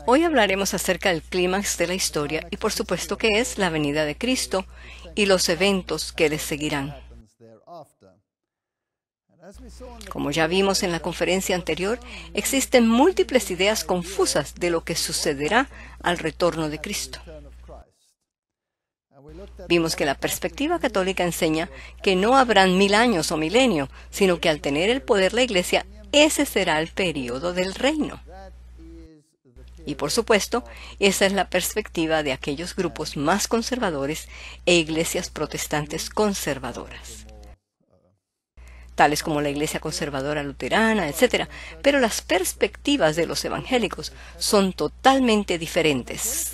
Hoy hablaremos acerca del clímax de la historia y por supuesto que es la venida de Cristo y los eventos que le seguirán. Como ya vimos en la conferencia anterior, existen múltiples ideas confusas de lo que sucederá al retorno de Cristo. Vimos que la perspectiva católica enseña que no habrán 1000 años o milenio, sino que al tener el poder la Iglesia, ese será el período del reino. Y por supuesto, esa es la perspectiva de aquellos grupos más conservadores e iglesias protestantes conservadoras, tales como la Iglesia Conservadora Luterana, etc. Pero las perspectivas de los evangélicos son totalmente diferentes.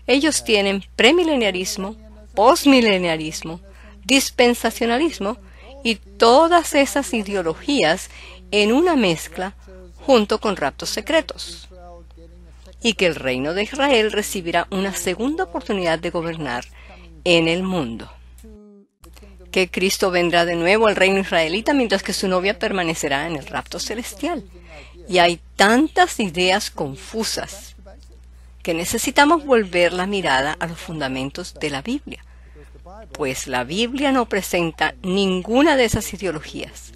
Ellos tienen premileniarismo, postmileniarismo, dispensacionalismo y todas esas ideologías en una mezcla junto con raptos secretos. Y que el reino de Israel recibirá una segunda oportunidad de gobernar en el mundo. Que Cristo vendrá de nuevo al reino israelita mientras que su novia permanecerá en el rapto celestial. Y hay tantas ideas confusas que necesitamos volver la mirada a los fundamentos de la Biblia, pues la Biblia no presenta ninguna de esas ideologías.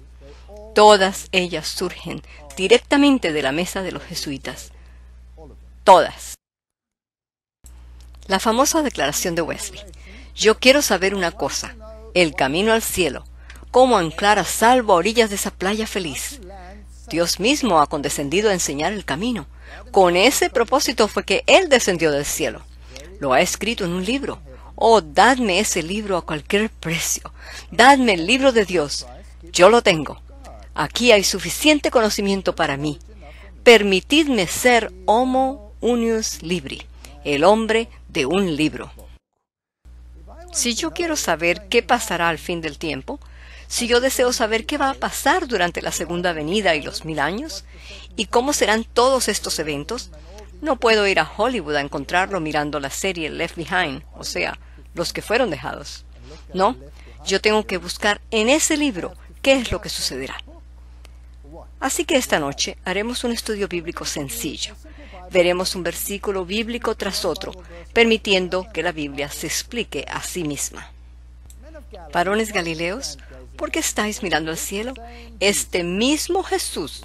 Todas ellas surgen directamente de la mesa de los jesuitas. Todas. La famosa declaración de Wesley: yo quiero saber una cosa, el camino al cielo, cómo anclar a salvo a orillas de esa playa feliz. Dios mismo ha condescendido a enseñar el camino. Con ese propósito fue que Él descendió del cielo. Lo ha escrito en un libro. Oh, dadme ese libro a cualquier precio. Dadme el libro de Dios. Yo lo tengo. Aquí hay suficiente conocimiento para mí. Permitidme ser homo unius libri, el hombre de un libro. Si yo quiero saber qué pasará al fin del tiempo, si yo deseo saber qué va a pasar durante la segunda venida y los 1000 años, y cómo serán todos estos eventos, no puedo ir a Hollywood a encontrarlo mirando la serie Left Behind, o sea, Los que fueron dejados. No, yo tengo que buscar en ese libro qué es lo que sucederá. Así que esta noche haremos un estudio bíblico sencillo. Veremos un versículo bíblico tras otro, permitiendo que la Biblia se explique a sí misma. Varones Galileos, ¿por qué estáis mirando al cielo? Este mismo Jesús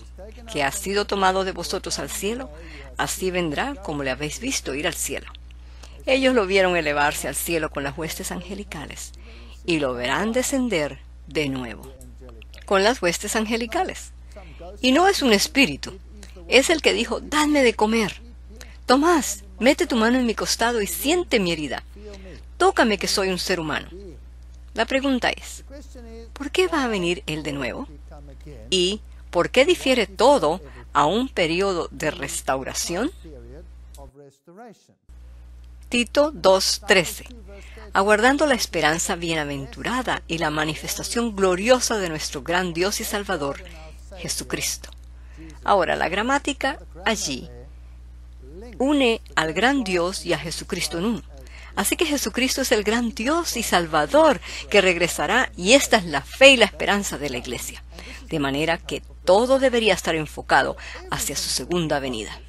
que ha sido tomado de vosotros al cielo, así vendrá como le habéis visto ir al cielo. Ellos lo vieron elevarse al cielo con las huestes angelicales, y lo verán descender de nuevo con las huestes angelicales. Y no es un espíritu, es el que dijo: dadme de comer. Tomás, mete tu mano en mi costado y siente mi herida. Tócame que soy un ser humano. La pregunta es, ¿por qué va a venir Él de nuevo? ¿Y por qué difiere todo a un periodo de restauración? Tito 2:13. Aguardando la esperanza bienaventurada y la manifestación gloriosa de nuestro gran Dios y Salvador, Jesucristo. Ahora, la gramática allí une al gran Dios y a Jesucristo en uno. Así que Jesucristo es el gran Dios y Salvador que regresará, y esta es la fe y la esperanza de la Iglesia. De manera que todo debería estar enfocado hacia su segunda venida.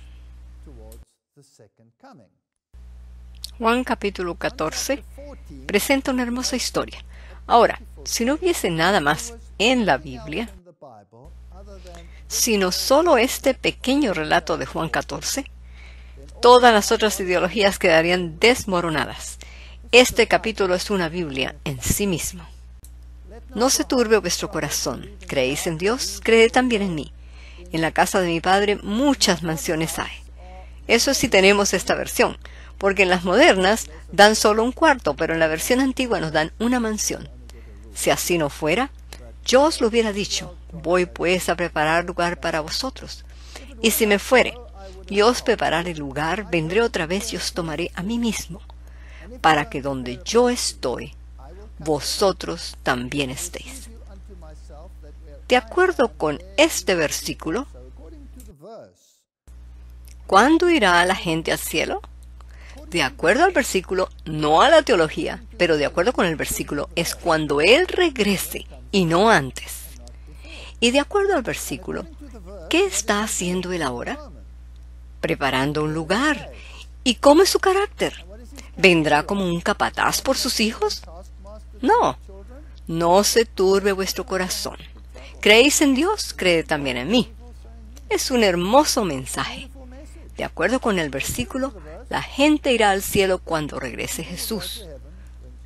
Juan capítulo 14 presenta una hermosa historia. Ahora, si no hubiese nada más en la Biblia, sino solo este pequeño relato de Juan 14, todas las otras ideologías quedarían desmoronadas. Este capítulo es una Biblia en sí mismo. No se turbe vuestro corazón. ¿Creéis en Dios? Creed también en mí. En la casa de mi Padre muchas mansiones hay. Eso sí tenemos esta versión, porque en las modernas dan solo un cuarto, pero en la versión antigua nos dan una mansión. Si así no fuera, yo os lo hubiera dicho. Voy pues a preparar lugar para vosotros. Y si me fuere y os prepararé lugar, vendré otra vez y os tomaré a mí mismo, para que donde yo estoy, vosotros también estéis. De acuerdo con este versículo, ¿cuándo irá la gente al cielo? De acuerdo al versículo, no a la teología, pero de acuerdo con el versículo, es cuando Él regrese y no antes. Y de acuerdo al versículo, ¿Qué está haciendo él ahora? Preparando un lugar. ¿Y cómo es su carácter? ¿Vendrá como un capataz por sus hijos? No. No se turbe vuestro corazón. ¿Creéis en Dios? Creed también en mí. Es un hermoso mensaje. De acuerdo con el versículo, la gente irá al cielo cuando regrese Jesús.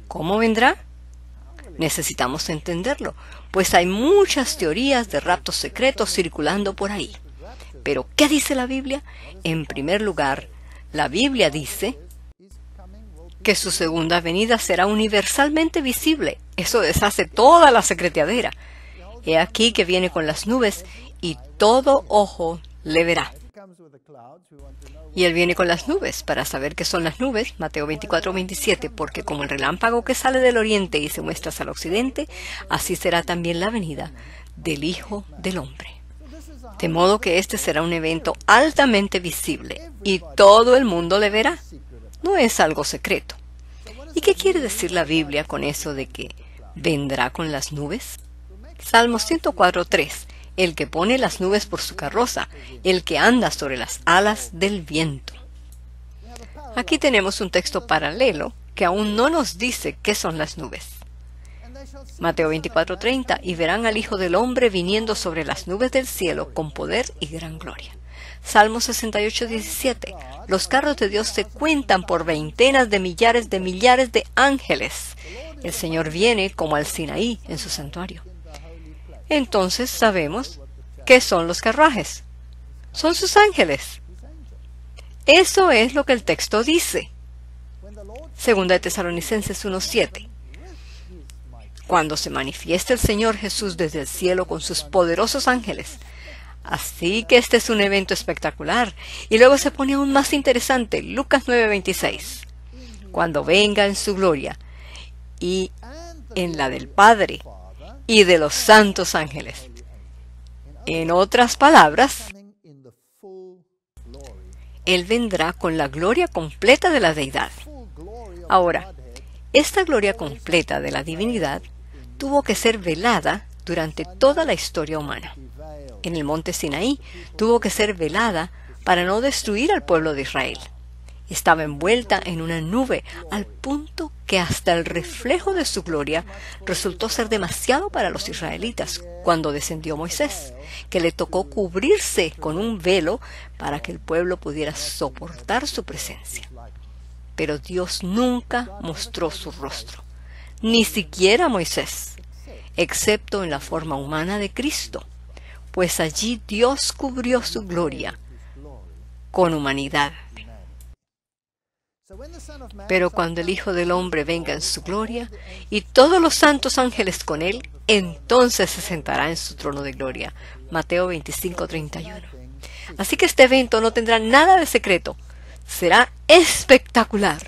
¿Cómo vendrá? Necesitamos entenderlo, pues hay muchas teorías de raptos secretos circulando por ahí. Pero, ¿qué dice la Biblia? En primer lugar, la Biblia dice que su segunda venida será universalmente visible. Eso deshace toda la secretadera. He aquí que viene con las nubes y todo ojo le verá. Y él viene con las nubes. Para saber qué son las nubes, Mateo 24:27, porque como el relámpago que sale del oriente y se muestra hacia el occidente, así será también la venida del Hijo del Hombre. De modo que este será un evento altamente visible y todo el mundo le verá. No es algo secreto. ¿Y qué quiere decir la Biblia con eso de que vendrá con las nubes? Salmo 104:3. El que pone las nubes por su carroza, el que anda sobre las alas del viento. Aquí tenemos un texto paralelo que aún no nos dice qué son las nubes. Mateo 24:30, y verán al Hijo del Hombre viniendo sobre las nubes del cielo con poder y gran gloria. Salmo 68:17, los carros de Dios se cuentan por veintenas de millares de ángeles. El Señor viene como al Sinaí en su santuario. Entonces sabemos qué son los carruajes. Son sus ángeles. Eso es lo que el texto dice. Segunda de Tesalonicenses 1:7. Cuando se manifieste el Señor Jesús desde el cielo con sus poderosos ángeles. Así que este es un evento espectacular. Y luego se pone aún más interesante. Lucas 9:26. Cuando venga en su gloria y en la del Padre y de los santos ángeles. En otras palabras, Él vendrá con la gloria completa de la deidad. Ahora, esta gloria completa de la divinidad tuvo que ser velada durante toda la historia humana. En el monte Sinaí tuvo que ser velada para no destruir al pueblo de Israel. Estaba envuelta en una nube al punto que hasta el reflejo de su gloria resultó ser demasiado para los israelitas cuando descendió Moisés, que le tocó cubrirse con un velo para que el pueblo pudiera soportar su presencia. Pero Dios nunca mostró su rostro, ni siquiera Moisés, excepto en la forma humana de Cristo, pues allí Dios cubrió su gloria con humanidad. Pero cuando el Hijo del Hombre venga en su gloria, y todos los santos ángeles con él, entonces se sentará en su trono de gloria. Mateo 25:31. Así que este evento no tendrá nada de secreto. Será espectacular.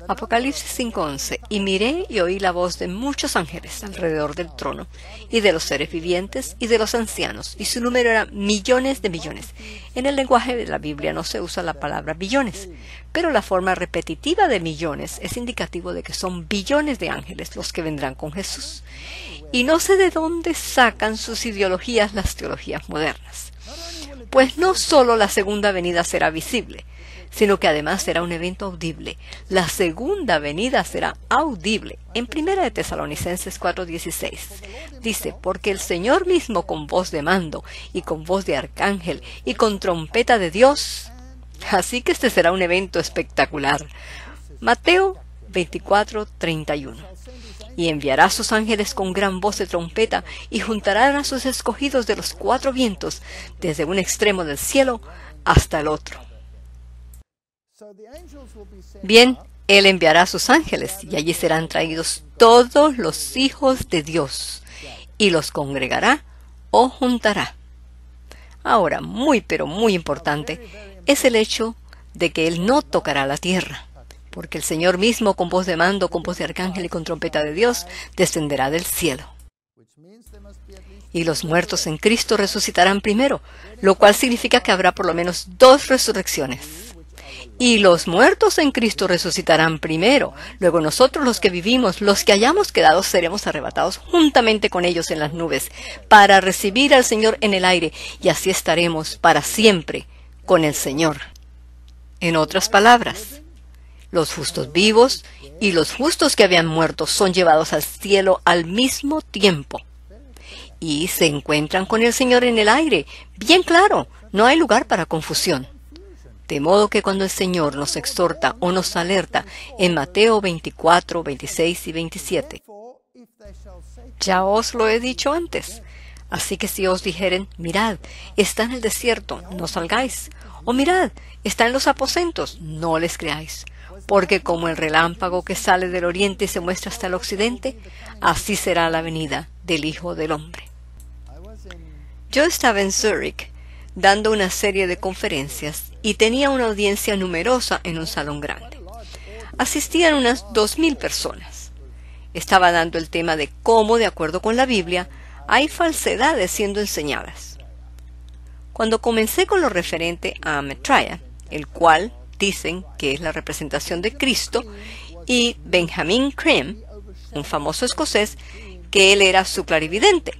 Apocalipsis 5:11. Y miré y oí la voz de muchos ángeles alrededor del trono, y de los seres vivientes, y de los ancianos, y su número era millones de millones. En el lenguaje de la Biblia no se usa la palabra billones, pero la forma repetitiva de millones es indicativo de que son billones de ángeles los que vendrán con Jesús. Y no sé de dónde sacan sus ideologías las teologías modernas. Pues no solo la segunda venida será visible, sino que además será un evento audible. La segunda venida será audible. En 1 de Tesalonicenses 4:16 dice, porque el Señor mismo con voz de mando, y con voz de arcángel, y con trompeta de Dios. Así que este será un evento espectacular. Mateo 24:31. Y enviará a sus ángeles con gran voz de trompeta, y juntarán a sus escogidos de los cuatro vientos, desde un extremo del cielo hasta el otro. Bien, Él enviará a sus ángeles, y allí serán traídos todos los hijos de Dios, y los congregará o juntará. Ahora, muy pero muy importante, es el hecho de que Él no tocará la tierra, porque el Señor mismo, con voz de mando, con voz de arcángel y con trompeta de Dios, descenderá del cielo. Y los muertos en Cristo resucitarán primero, lo cual significa que habrá por lo menos dos resurrecciones. Y los muertos en Cristo resucitarán primero. Luego nosotros los que vivimos, los que hayamos quedado, seremos arrebatados juntamente con ellos en las nubes, para recibir al Señor en el aire, y así estaremos para siempre con el Señor. En otras palabras, los justos vivos y los justos que habían muerto son llevados al cielo al mismo tiempo. Y se encuentran con el Señor en el aire. Bien claro, no hay lugar para confusión. De modo que cuando el Señor nos exhorta o nos alerta en Mateo 24, 26 y 27, ya os lo he dicho antes. Así que si os dijeren, mirad, está en el desierto, no salgáis. O mirad, está en los aposentos, no les creáis. Porque como el relámpago que sale del oriente y se muestra hasta el occidente, así será la venida del Hijo del Hombre. Yo estaba en Zúrich dando una serie de conferencias y tenía una audiencia numerosa en un salón grande. Asistían unas 2000 personas. Estaba dando el tema de cómo, de acuerdo con la Biblia, hay falsedades siendo enseñadas. Cuando comencé con lo referente a Maitreya, el cual dicen que es la representación de Cristo, y Benjamin Creme, un famoso escocés, que él era su clarividente,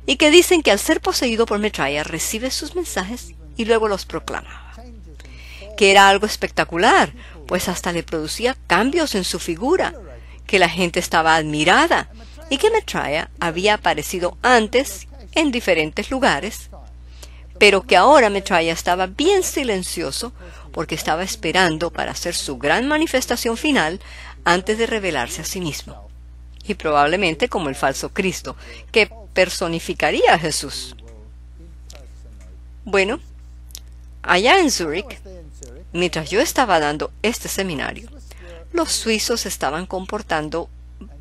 y que dicen que al ser poseído por Maitreya recibe sus mensajes y luego los proclamaba. Que era algo espectacular, pues hasta le producía cambios en su figura, que la gente estaba admirada, y que Maitreya había aparecido antes en diferentes lugares, pero que ahora Maitreya estaba bien silencioso porque estaba esperando para hacer su gran manifestación final antes de revelarse a sí mismo. Y probablemente como el falso Cristo, que personificaría a Jesús. Bueno, allá en Zúrich, mientras yo estaba dando este seminario, los suizos estaban comportando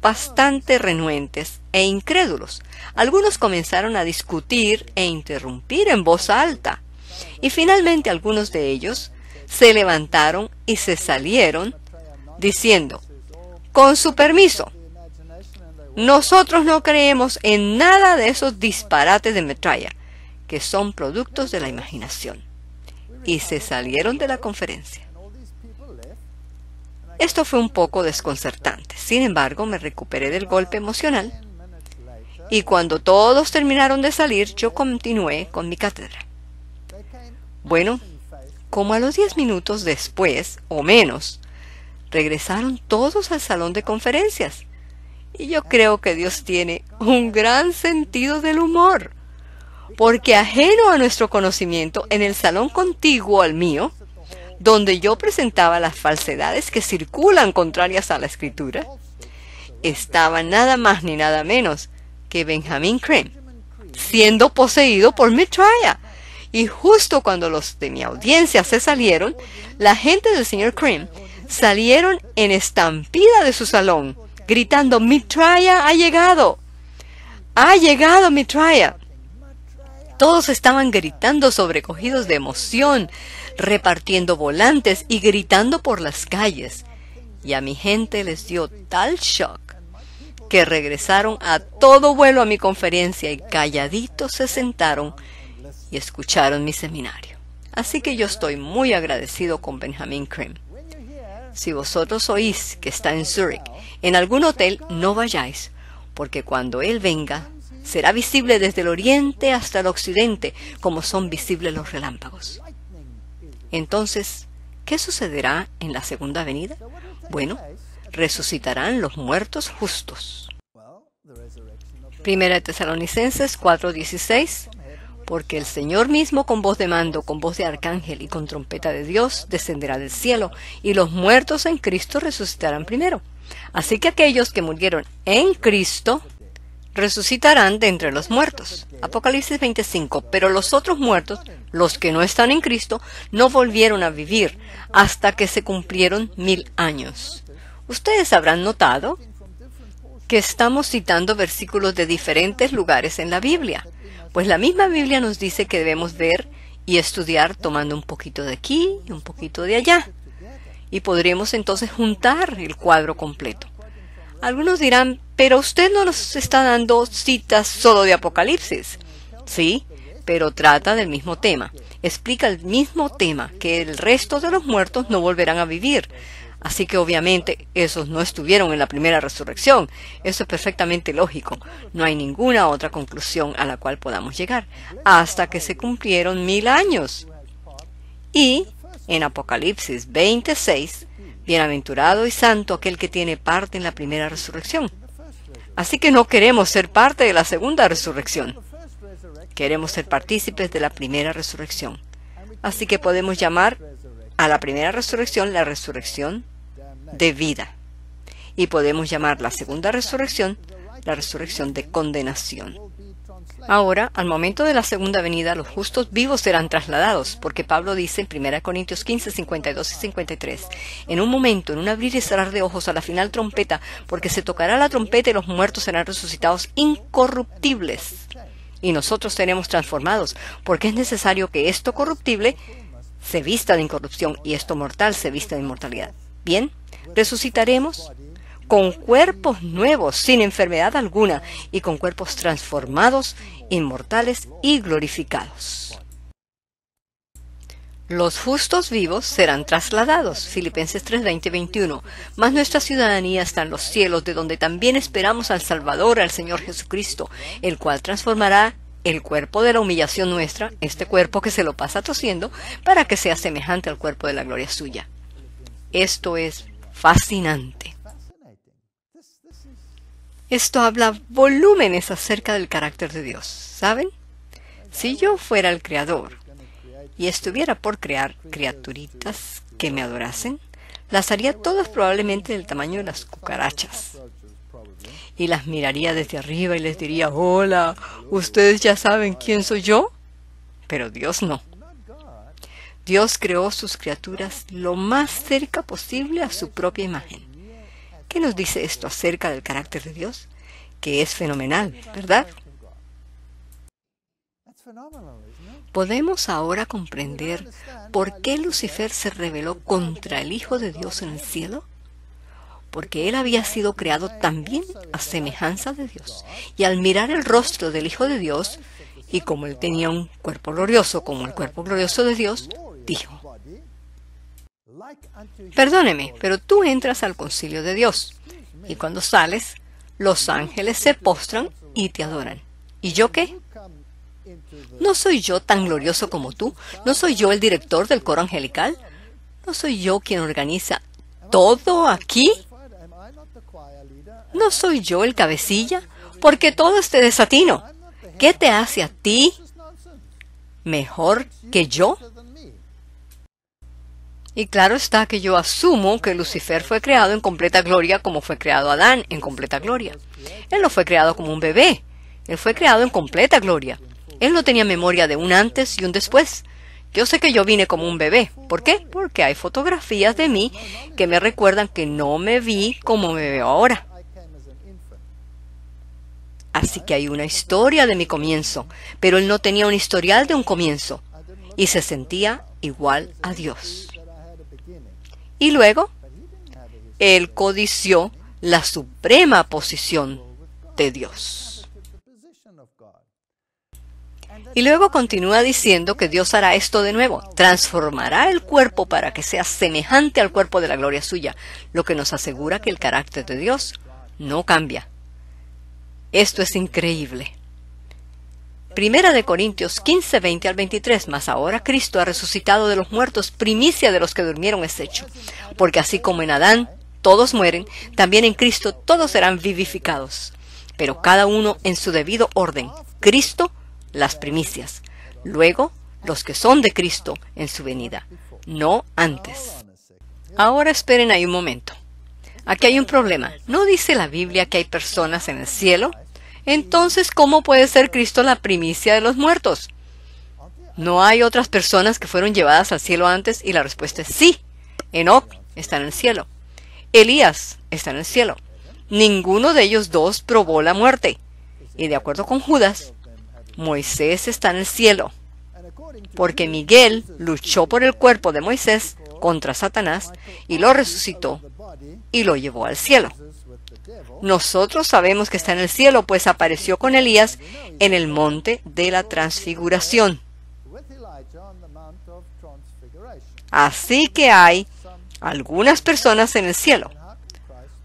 bastante renuentes e incrédulos. Algunos comenzaron a discutir e interrumpir en voz alta, y finalmente algunos de ellos se levantaron y se salieron diciendo, con su permiso, nosotros no creemos en nada de esos disparates de Maitreya, que son productos de la imaginación. Y se salieron de la conferencia. Esto fue un poco desconcertante. Sin embargo, me recuperé del golpe emocional. Y cuando todos terminaron de salir, yo continué con mi cátedra. Bueno, como a los 10 minutos después, o menos, regresaron todos al salón de conferencias. Y yo creo que Dios tiene un gran sentido del humor, porque ajeno a nuestro conocimiento, en el salón contiguo al mío, donde yo presentaba las falsedades que circulan contrarias a la Escritura, estaba nada más ni nada menos que Benjamin Creme, siendo poseído por Maitreya. Y justo cuando los de mi audiencia se salieron, la gente del señor Creme salieron en estampida de su salón, gritando, Maitreya ha llegado. ¡Ha llegado Maitreya! Todos estaban gritando sobrecogidos de emoción, repartiendo volantes y gritando por las calles. Y a mi gente les dio tal shock que regresaron a todo vuelo a mi conferencia y calladitos se sentaron y escucharon mi seminario. Así que yo estoy muy agradecido con Benjamin Creme. Si vosotros oís que está en Zúrich, en algún hotel, no vayáis, porque cuando él venga, será visible desde el oriente hasta el occidente, como son visibles los relámpagos. Entonces, ¿qué sucederá en la segunda venida? Bueno, resucitarán los muertos justos. Primera de Tesalonicenses 4:16. Porque el Señor mismo con voz de mando, con voz de arcángel y con trompeta de Dios descenderá del cielo, y los muertos en Cristo resucitarán primero. Así que aquellos que murieron en Cristo resucitarán de entre los muertos. Apocalipsis 25. Pero los otros muertos, los que no están en Cristo, no volvieron a vivir hasta que se cumplieron 1000 años. Ustedes habrán notado que estamos citando versículos de diferentes lugares en la Biblia. Pues la misma Biblia nos dice que debemos ver y estudiar tomando un poquito de aquí y un poquito de allá. Y podremos entonces juntar el cuadro completo. Algunos dirán, pero usted no nos está dando citas solo de Apocalipsis. Sí, pero trata del mismo tema. Explica el mismo tema, que el resto de los muertos no volverán a vivir. Así que obviamente esos no estuvieron en la primera resurrección. Eso es perfectamente lógico. No hay ninguna otra conclusión a la cual podamos llegar hasta que se cumplieron 1000 años. Y en Apocalipsis 26, bienaventurado y santo aquel que tiene parte en la primera resurrección. Así que no queremos ser parte de la segunda resurrección. Queremos ser partícipes de la primera resurrección. Así que podemos llamar a la primera resurrección la resurrección de vida. Y podemos llamar la segunda resurrección la resurrección de condenación. Ahora, al momento de la segunda venida, los justos vivos serán trasladados, porque Pablo dice en 1 Corintios 15, 52 y 53, en un momento, en un abrir y cerrar de ojos, a la final trompeta, porque se tocará la trompeta y los muertos serán resucitados incorruptibles. Y nosotros seremos transformados, porque es necesario que esto corruptible se vista de incorrupción y esto mortal se vista de inmortalidad. Bien, resucitaremos con cuerpos nuevos, sin enfermedad alguna, y con cuerpos transformados, inmortales y glorificados. Los justos vivos serán trasladados, Filipenses 3, 20 y 21, mas nuestra ciudadanía está en los cielos, de donde también esperamos al Salvador, al Señor Jesucristo, el cual transformará el cuerpo de la humillación nuestra, este cuerpo que se lo pasa tosiendo, para que sea semejante al cuerpo de la gloria suya. Esto es fascinante. Esto habla volúmenes acerca del carácter de Dios, ¿saben? Si yo fuera el Creador y estuviera por crear criaturitas que me adorasen, las haría todas probablemente del tamaño de las cucarachas. Y las miraría desde arriba y les diría, hola, ¿ustedes ya saben quién soy yo? Pero Dios no. Dios creó sus criaturas lo más cerca posible a su propia imagen. ¿Qué nos dice esto acerca del carácter de Dios? Que es fenomenal, ¿verdad? Podemos ahora comprender por qué Lucifer se rebeló contra el Hijo de Dios en el cielo. Porque él había sido creado también a semejanza de Dios. Y al mirar el rostro del Hijo de Dios, y como él tenía un cuerpo glorioso como el cuerpo glorioso de Dios, dijo, perdóneme, pero tú entras al concilio de Dios, y cuando sales, los ángeles se postran y te adoran. ¿Y yo qué? ¿No soy yo tan glorioso como tú? ¿No soy yo el director del coro angelical? ¿No soy yo quien organiza todo aquí? ¿No soy yo el cabecilla? Porque todo es de desatino. ¿Qué te hace a ti mejor que yo? Y claro está que yo asumo que Lucifer fue creado en completa gloria como fue creado Adán en completa gloria. Él no fue creado como un bebé. Él fue creado en completa gloria. Él no tenía memoria de un antes y un después. Yo sé que yo vine como un bebé. ¿Por qué? Porque hay fotografías de mí que me recuerdan que no me vi como me veo ahora. Así que hay una historia de mi comienzo, pero él no tenía un historial de un comienzo y se sentía igual a Dios. Y luego, él codició la suprema posición de Dios. Y luego continúa diciendo que Dios hará esto de nuevo, transformará el cuerpo para que sea semejante al cuerpo de la gloria suya, lo que nos asegura que el carácter de Dios no cambia. Esto es increíble. Primera de Corintios 15, 20 al 23, mas ahora Cristo ha resucitado de los muertos, primicia de los que durmieron es hecho. Porque así como en Adán todos mueren, también en Cristo todos serán vivificados. Pero cada uno en su debido orden. Cristo, las primicias. Luego, los que son de Cristo en su venida, no antes. Ahora esperen ahí un momento. Aquí hay un problema. ¿No dice la Biblia que hay personas en el cielo? Entonces, ¿cómo puede ser Cristo la primicia de los muertos? ¿No hay otras personas que fueron llevadas al cielo antes? Y la respuesta es sí. Enoc está en el cielo. Elías está en el cielo. Ninguno de ellos dos probó la muerte. Y de acuerdo con Judas, Moisés está en el cielo. Porque Miguel luchó por el cuerpo de Moisés contra Satanás y lo resucitó y lo llevó al cielo. Nosotros sabemos que está en el cielo, pues apareció con Elías en el monte de la transfiguración. Así que hay algunas personas en el cielo.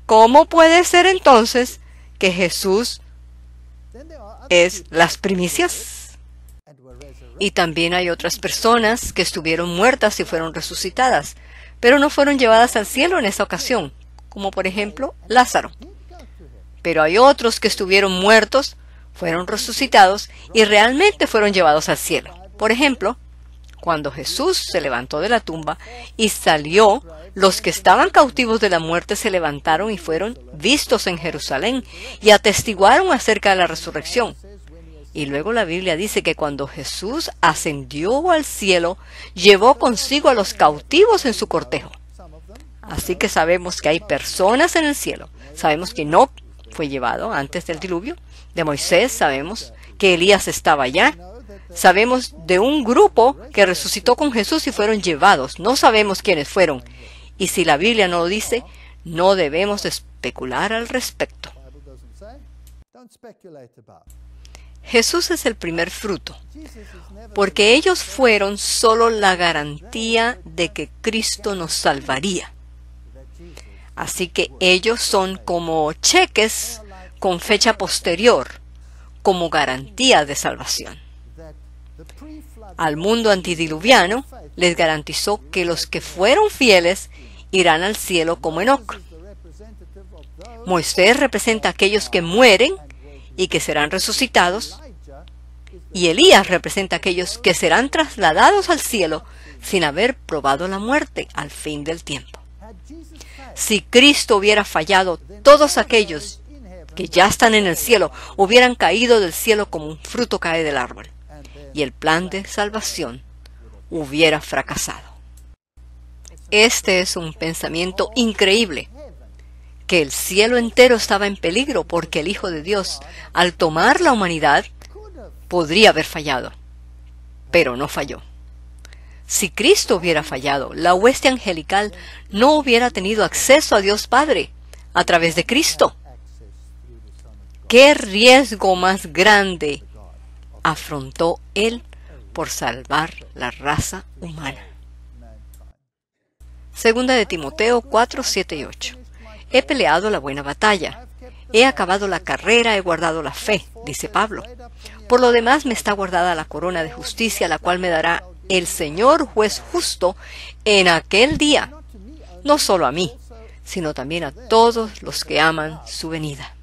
¿Cómo puede ser entonces que Jesús es las primicias? Y también hay otras personas que estuvieron muertas y fueron resucitadas, pero no fueron llevadas al cielo en esa ocasión, como por ejemplo Lázaro. Pero hay otros que estuvieron muertos, fueron resucitados y realmente fueron llevados al cielo. Por ejemplo, cuando Jesús se levantó de la tumba y salió, los que estaban cautivos de la muerte se levantaron y fueron vistos en Jerusalén y atestiguaron acerca de la resurrección. Y luego la Biblia dice que cuando Jesús ascendió al cielo, llevó consigo a los cautivos en su cortejo. Así que sabemos que hay personas en el cielo. Sabemos que Enoc fue llevado antes del diluvio. De Moisés sabemos que Elías estaba allá. Sabemos de un grupo que resucitó con Jesús y fueron llevados. No sabemos quiénes fueron. Y si la Biblia no lo dice, no debemos especular al respecto. Jesús es el primer fruto, porque ellos fueron solo la garantía de que Cristo nos salvaría. Así que ellos son como cheques con fecha posterior, como garantía de salvación. Al mundo antidiluviano les garantizó que los que fueron fieles irán al cielo como Enoc. Moisés representa a aquellos que mueren y que serán resucitados, y Elías representa a aquellos que serán trasladados al cielo sin haber probado la muerte al fin del tiempo. Si Cristo hubiera fallado, todos aquellos que ya están en el cielo hubieran caído del cielo como un fruto cae del árbol, y el plan de salvación hubiera fracasado. Este es un pensamiento increíble, que el cielo entero estaba en peligro porque el Hijo de Dios, al tomar la humanidad, podría haber fallado, pero no falló. Si Cristo hubiera fallado, la hueste angelical no hubiera tenido acceso a Dios Padre a través de Cristo. ¿Qué riesgo más grande afrontó Él por salvar la raza humana? Segunda de Timoteo 4, 7 y 8. He peleado la buena batalla. He acabado la carrera, he guardado la fe, dice Pablo. Por lo demás me está guardada la corona de justicia, la cual me dará el Señor juez justo en aquel día, no solo a mí, sino también a todos los que aman su venida.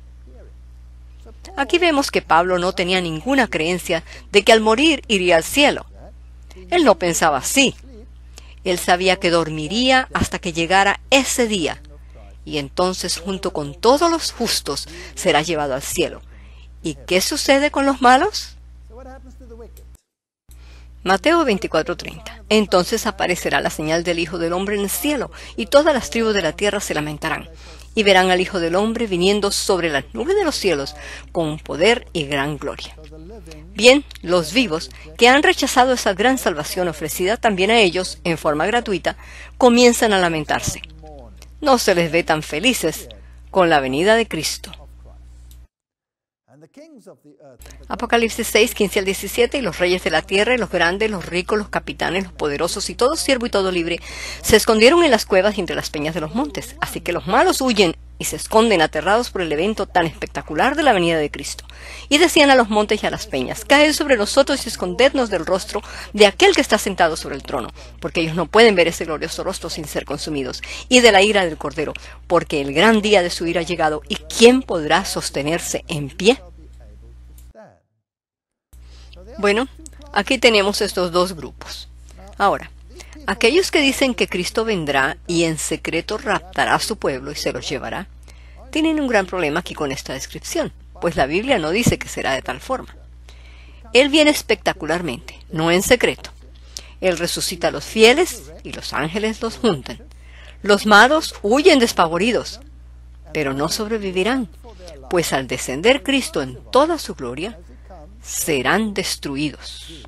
Aquí vemos que Pablo no tenía ninguna creencia de que al morir iría al cielo. Él no pensaba así. Él sabía que dormiría hasta que llegara ese día, y entonces junto con todos los justos será llevado al cielo. ¿Y qué sucede con los malos? Mateo 24:30. Entonces aparecerá la señal del Hijo del Hombre en el cielo, y todas las tribus de la tierra se lamentarán, y verán al Hijo del Hombre viniendo sobre las nubes de los cielos con poder y gran gloria. Bien, los vivos, que han rechazado esa gran salvación ofrecida también a ellos en forma gratuita, comienzan a lamentarse. No se les ve tan felices con la venida de Cristo. Apocalipsis 6, 15 al 17. Y los reyes de la tierra, y los grandes, los ricos, los capitanes, los poderosos, y todo siervo y todo libre, se escondieron en las cuevas y entre las peñas de los montes. Así que los malos huyen y se esconden aterrados por el evento tan espectacular de la venida de Cristo. Y decían a los montes y a las peñas: caed sobre nosotros y escondednos del rostro de aquel que está sentado sobre el trono, porque ellos no pueden ver ese glorioso rostro sin ser consumidos, y de la ira del Cordero, porque el gran día de su ira ha llegado, y ¿quién podrá sostenerse en pie? Bueno, aquí tenemos estos dos grupos. Ahora, aquellos que dicen que Cristo vendrá y en secreto raptará a su pueblo y se los llevará, tienen un gran problema aquí con esta descripción, pues la Biblia no dice que será de tal forma. Él viene espectacularmente, no en secreto. Él resucita a los fieles y los ángeles los juntan. Los malos huyen despavoridos, pero no sobrevivirán, pues al descender Cristo en toda su gloria, serán destruidos.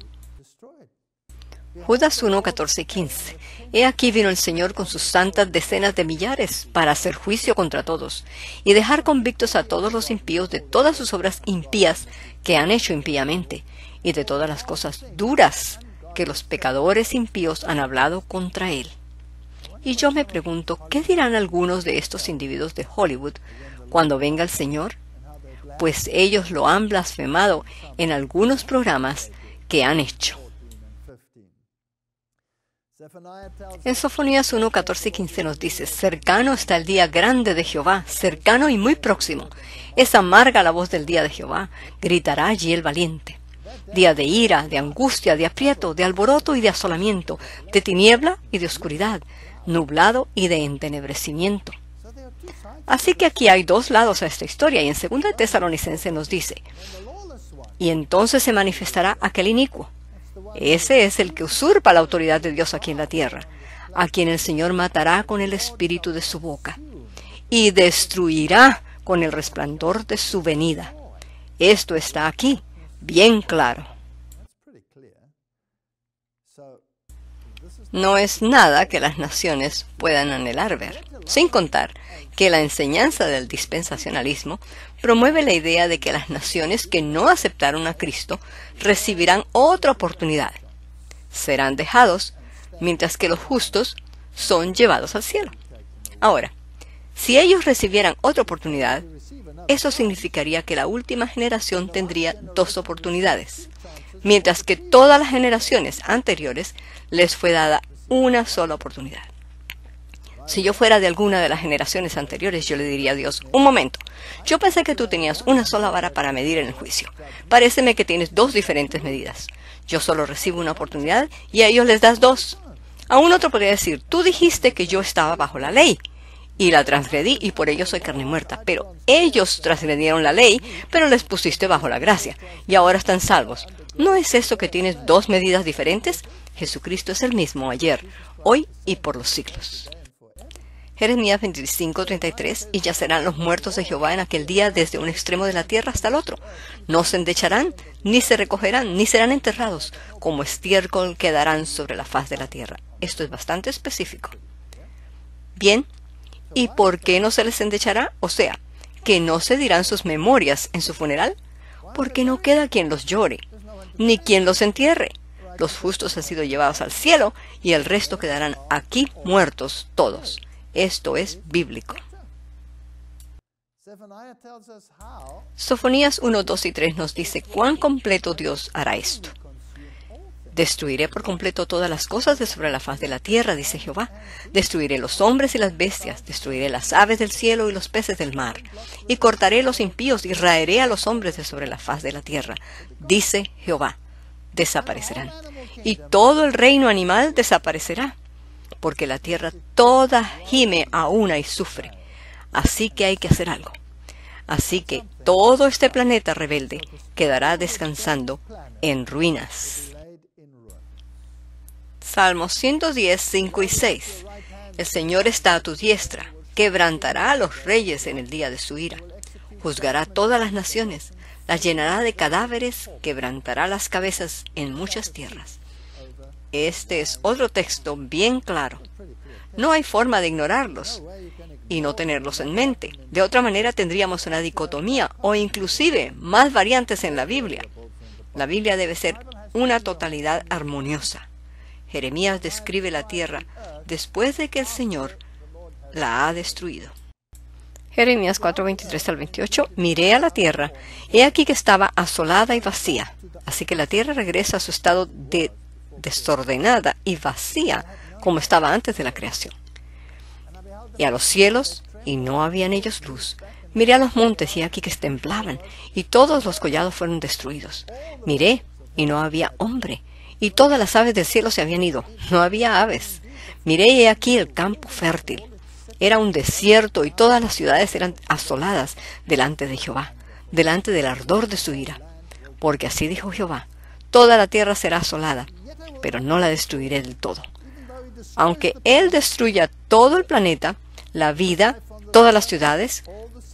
Judas 1, 14 y 15. He aquí vino el Señor con sus santas decenas de millares para hacer juicio contra todos y dejar convictos a todos los impíos de todas sus obras impías que han hecho impíamente y de todas las cosas duras que los pecadores impíos han hablado contra Él. Y yo me pregunto, ¿qué dirán algunos de estos individuos de Hollywood cuando venga el Señor? Pues ellos lo han blasfemado en algunos programas que han hecho. En Sofonías 1, 14 y 15 nos dice: cercano está el día grande de Jehová, cercano y muy próximo. Es amarga la voz del día de Jehová, gritará allí el valiente. Día de ira, de angustia, de aprieto, de alboroto y de asolamiento, de tiniebla y de oscuridad, nublado y de entenebrecimiento. Así que aquí hay dos lados a esta historia, y en 2 Tesalonicenses nos dice: y entonces se manifestará aquel inicuo. Ese es el que usurpa la autoridad de Dios aquí en la tierra, a quien el Señor matará con el espíritu de su boca, y destruirá con el resplandor de su venida. Esto está aquí, bien claro. No es nada que las naciones puedan anhelar ver, sin contar que la enseñanza del dispensacionalismo promueve la idea de que las naciones que no aceptaron a Cristo recibirán otra oportunidad. Serán dejados, mientras que los justos son llevados al cielo. Ahora, si ellos recibieran otra oportunidad, eso significaría que la última generación tendría dos oportunidades, mientras que todas las generaciones anteriores les fue dada una sola oportunidad. Si yo fuera de alguna de las generaciones anteriores, yo le diría a Dios: un momento, yo pensé que tú tenías una sola vara para medir en el juicio. Paréceme que tienes dos diferentes medidas. Yo solo recibo una oportunidad y a ellos les das dos. Aún otro podría decir: tú dijiste que yo estaba bajo la ley y la transgredí y por ello soy carne muerta. Pero ellos transgredieron la ley, pero les pusiste bajo la gracia y ahora están salvos. ¿No es eso que tienes dos medidas diferentes? Jesucristo es el mismo ayer, hoy y por los siglos. Jeremías 25:33: y yacerán los muertos de Jehová en aquel día desde un extremo de la tierra hasta el otro. No se endecharán, ni se recogerán, ni serán enterrados. Como estiércol quedarán sobre la faz de la tierra. Esto es bastante específico. Bien, ¿y por qué no se les endechará? O sea, ¿que no se dirán sus memorias en su funeral? Porque no queda quien los llore, ni quien los entierre. Los justos han sido llevados al cielo, y el resto quedarán aquí muertos todos. Esto es bíblico. Sofonías 1, 2 y 3 nos dice cuán completo Dios hará esto. Destruiré por completo todas las cosas de sobre la faz de la tierra, dice Jehová. Destruiré los hombres y las bestias, destruiré las aves del cielo y los peces del mar. Y cortaré los impíos y raeré a los hombres de sobre la faz de la tierra, dice Jehová. Desaparecerán. Y todo el reino animal desaparecerá, porque la tierra toda gime a una y sufre. Así que hay que hacer algo. Así que todo este planeta rebelde quedará descansando en ruinas. Salmos 110, 5 y 6. El Señor está a tu diestra, quebrantará a los reyes en el día de su ira. Juzgará todas las naciones, las llenará de cadáveres, quebrantará las cabezas en muchas tierras. Este es otro texto bien claro. No hay forma de ignorarlos y no tenerlos en mente. De otra manera tendríamos una dicotomía o inclusive más variantes en la Biblia. La Biblia debe ser una totalidad armoniosa. Jeremías describe la tierra después de que el Señor la ha destruido. Jeremías 4, 23 al 28. Miré a la tierra, he aquí que estaba asolada y vacía. Así que la tierra regresa a su estado desordenada y vacía como estaba antes de la creación. Y a los cielos, y no había en ellos luz. Miré a los montes, y aquí que temblaban, y todos los collados fueron destruidos. Miré, y no había hombre, y todas las aves del cielo se habían ido, no había aves. Miré, y he aquí el campo fértil. Era un desierto, y todas las ciudades eran asoladas delante de Jehová, delante del ardor de su ira. Porque así dijo Jehová: toda la tierra será asolada, pero no la destruiré del todo. Aunque Él destruya todo el planeta, la vida, todas las ciudades,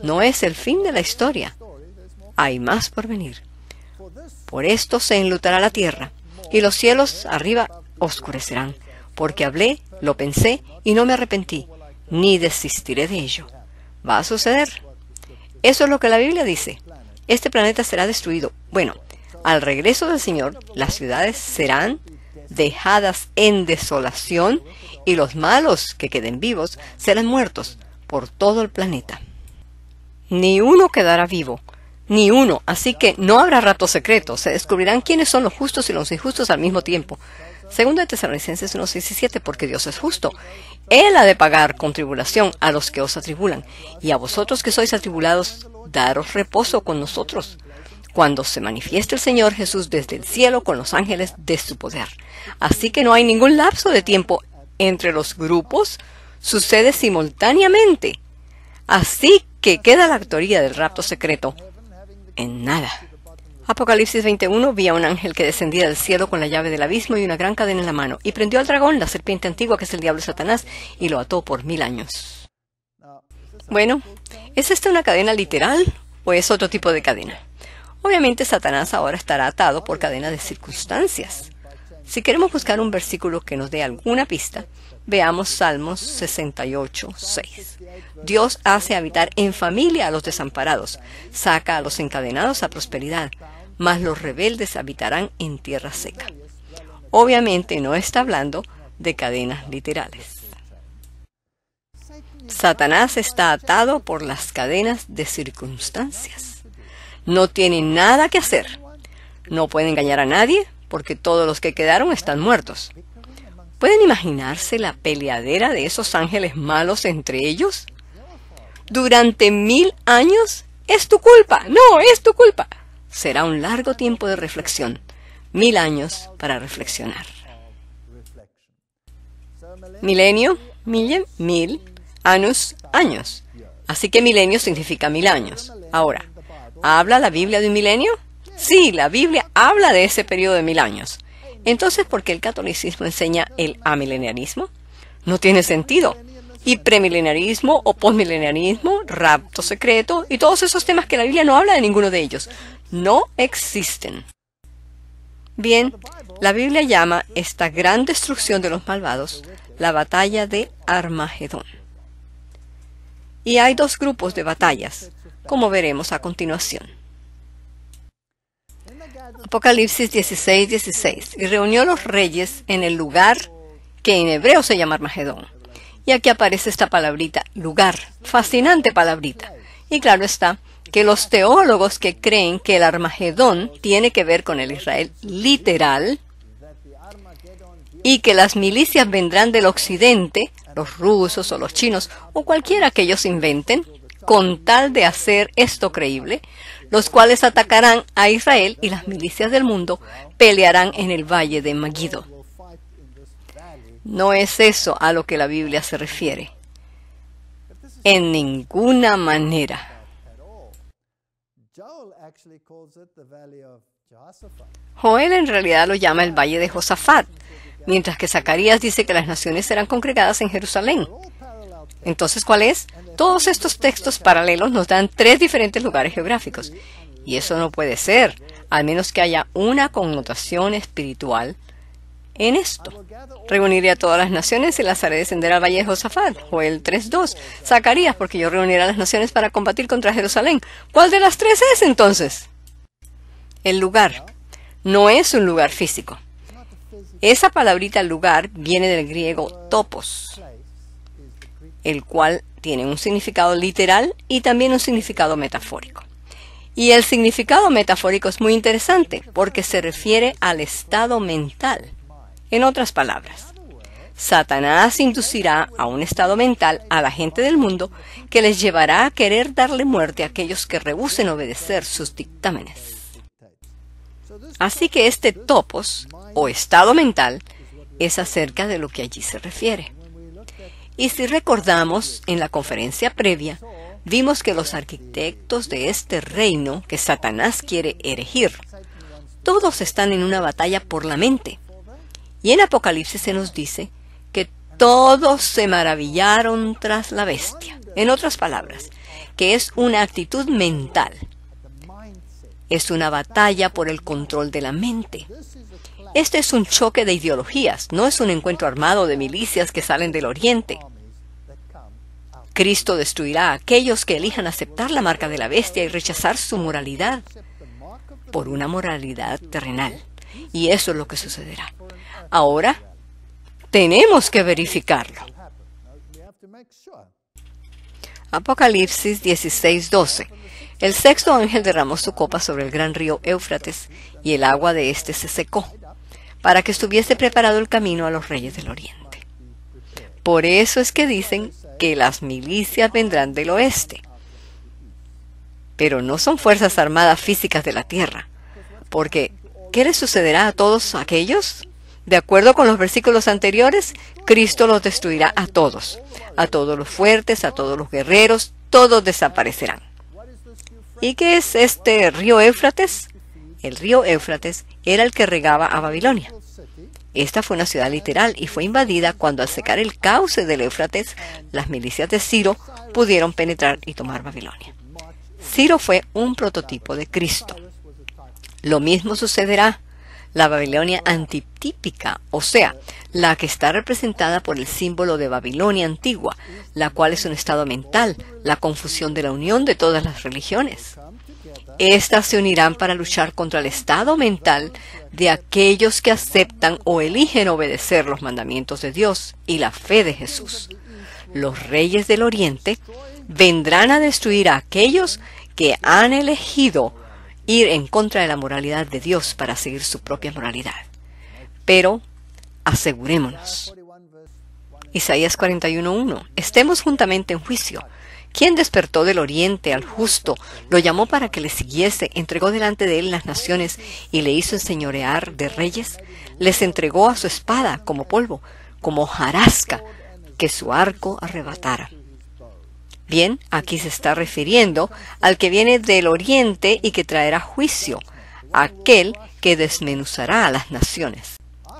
no es el fin de la historia. Hay más por venir. Por esto se enlutará la tierra, y los cielos arriba oscurecerán, porque hablé Lo pensé y no me arrepentí, ni desistiré de ello. Va a suceder. Eso es lo que la Biblia dice. Este planeta será destruido. Bueno, al regreso del Señor, las ciudades serán dejadas en desolación y los malos que queden vivos serán muertos por todo el planeta. Ni uno quedará vivo, ni uno, así que no habrá rapto secreto. Se descubrirán quiénes son los justos y los injustos al mismo tiempo. Segundo de Tesalonicenses 1:6 y 7, porque Dios es justo. Él ha de pagar con tribulación a los que os atribulan, y a vosotros que sois atribulados, daros reposo con nosotros, cuando se manifieste el Señor Jesús desde el cielo con los ángeles de su poder. Así que no hay ningún lapso de tiempo entre los grupos, sucede simultáneamente. Así que queda la teoría del rapto secreto en nada. Apocalipsis 21, vi a un ángel que descendía del cielo con la llave del abismo y una gran cadena en la mano, y prendió al dragón, la serpiente antigua que es el diablo y Satanás, y lo ató por 1000 años. Bueno, ¿es esta una cadena literal o es otro tipo de cadena? Obviamente Satanás ahora estará atado por cadena de circunstancias. Si queremos buscar un versículo que nos dé alguna pista, veamos Salmos 68:6. Dios hace habitar en familia a los desamparados, saca a los encadenados a prosperidad, mas los rebeldes habitarán en tierra seca. Obviamente no está hablando de cadenas literales. Satanás está atado por las cadenas de circunstancias. No tiene nada que hacer. No puede engañar a nadie porque todos los que quedaron están muertos. ¿Pueden imaginarse la peleadera de esos ángeles malos entre ellos? Durante 1000 años, es tu culpa, no, es tu culpa. Será un largo tiempo de reflexión, 1000 años para reflexionar. Milenio, mil, anus, años. Así que milenio significa 1000 años. Ahora, ¿habla la Biblia de un milenio? Sí, la Biblia habla de ese periodo de 1000 años. Entonces, ¿por qué el catolicismo enseña el amileniarismo? No tiene sentido. Y premileniarismo o postmileniarismo, rapto secreto y todos esos temas que la Biblia no habla de ninguno de ellos. No existen. Bien, la Biblia llama esta gran destrucción de los malvados la batalla de Armagedón. Y hay dos grupos de batallas, como veremos a continuación. Apocalipsis 16:16. Y reunió los reyes en el lugar que en hebreo se llama Armagedón. Y aquí aparece esta palabrita, lugar. Fascinante palabrita. Y claro está que los teólogos que creen que el Armagedón tiene que ver con el Israel literal y que las milicias vendrán del occidente, los rusos o los chinos o cualquiera que ellos inventen, con tal de hacer esto creíble, los cuales atacarán a Israel y las milicias del mundo pelearán en el valle de Megiddo. No es eso a lo que la Biblia se refiere. En ninguna manera. Joel en realidad lo llama el valle de Josafat, mientras que Zacarías dice que las naciones serán congregadas en Jerusalén. Entonces, ¿cuál es? Todos estos textos paralelos nos dan 3 diferentes lugares geográficos. Y eso no puede ser, al menos que haya una connotación espiritual en esto. Reuniré a todas las naciones y las haré descender al valle de Josafat. Joel 3:2. Zacarías, porque yo reuniré a las naciones para combatir contra Jerusalén. ¿Cuál de las 3 es entonces? El lugar. No es un lugar físico. Esa palabrita lugar viene del griego topos, el cual tiene un significado literal y también un significado metafórico. Y el significado metafórico es muy interesante porque se refiere al estado mental. En otras palabras, Satanás inducirá a un estado mental a la gente del mundo que les llevará a querer darle muerte a aquellos que rehúsen obedecer sus dictámenes. Así que este topos, o estado mental, es acerca de lo que allí se refiere. Y si recordamos, en la conferencia previa, vimos que los arquitectos de este reino que Satanás quiere erigir, todos están en una batalla por la mente. Y en Apocalipsis se nos dice que todos se maravillaron tras la bestia. En otras palabras, que es una actitud mental. Es una batalla por el control de la mente. Este es un choque de ideologías, no es un encuentro armado de milicias que salen del oriente. Cristo destruirá a aquellos que elijan aceptar la marca de la bestia y rechazar su moralidad por una moralidad terrenal. Y eso es lo que sucederá. Ahora, tenemos que verificarlo. Apocalipsis 16:12. El sexto ángel derramó su copa sobre el gran río Éufrates, y el agua de éste se secó, para que estuviese preparado el camino a los reyes del oriente. Por eso es que dicen que las milicias vendrán del oeste. Pero no son fuerzas armadas físicas de la tierra, porque ¿qué les sucederá a todos aquellos? De acuerdo con los versículos anteriores, Cristo los destruirá a todos los fuertes, a todos los guerreros, todos desaparecerán. ¿Y qué es este río Éufrates? El río Éufrates era el que regaba a Babilonia. Esta fue una ciudad literal y fue invadida cuando, al secar el cauce del Éufrates, las milicias de Ciro pudieron penetrar y tomar Babilonia. Ciro fue un prototipo de Cristo. Lo mismo sucederá. La Babilonia antitípica, o sea, la que está representada por el símbolo de Babilonia antigua, la cual es un estado mental, la confusión de la unión de todas las religiones. Estas se unirán para luchar contra el estado mental de aquellos que aceptan o eligen obedecer los mandamientos de Dios y la fe de Jesús. Los reyes del Oriente vendrán a destruir a aquellos que han elegido ir en contra de la moralidad de Dios para seguir su propia moralidad. Pero asegurémonos. Isaías 41:1. Estemos juntamente en juicio. ¿Quién despertó del oriente al justo, lo llamó para que le siguiese, entregó delante de él las naciones y le hizo enseñorear de reyes? Les entregó a su espada como polvo, como hojarasca que su arco arrebatara. Bien, aquí se está refiriendo al que viene del oriente y que traerá juicio, aquel que desmenuzará a las naciones.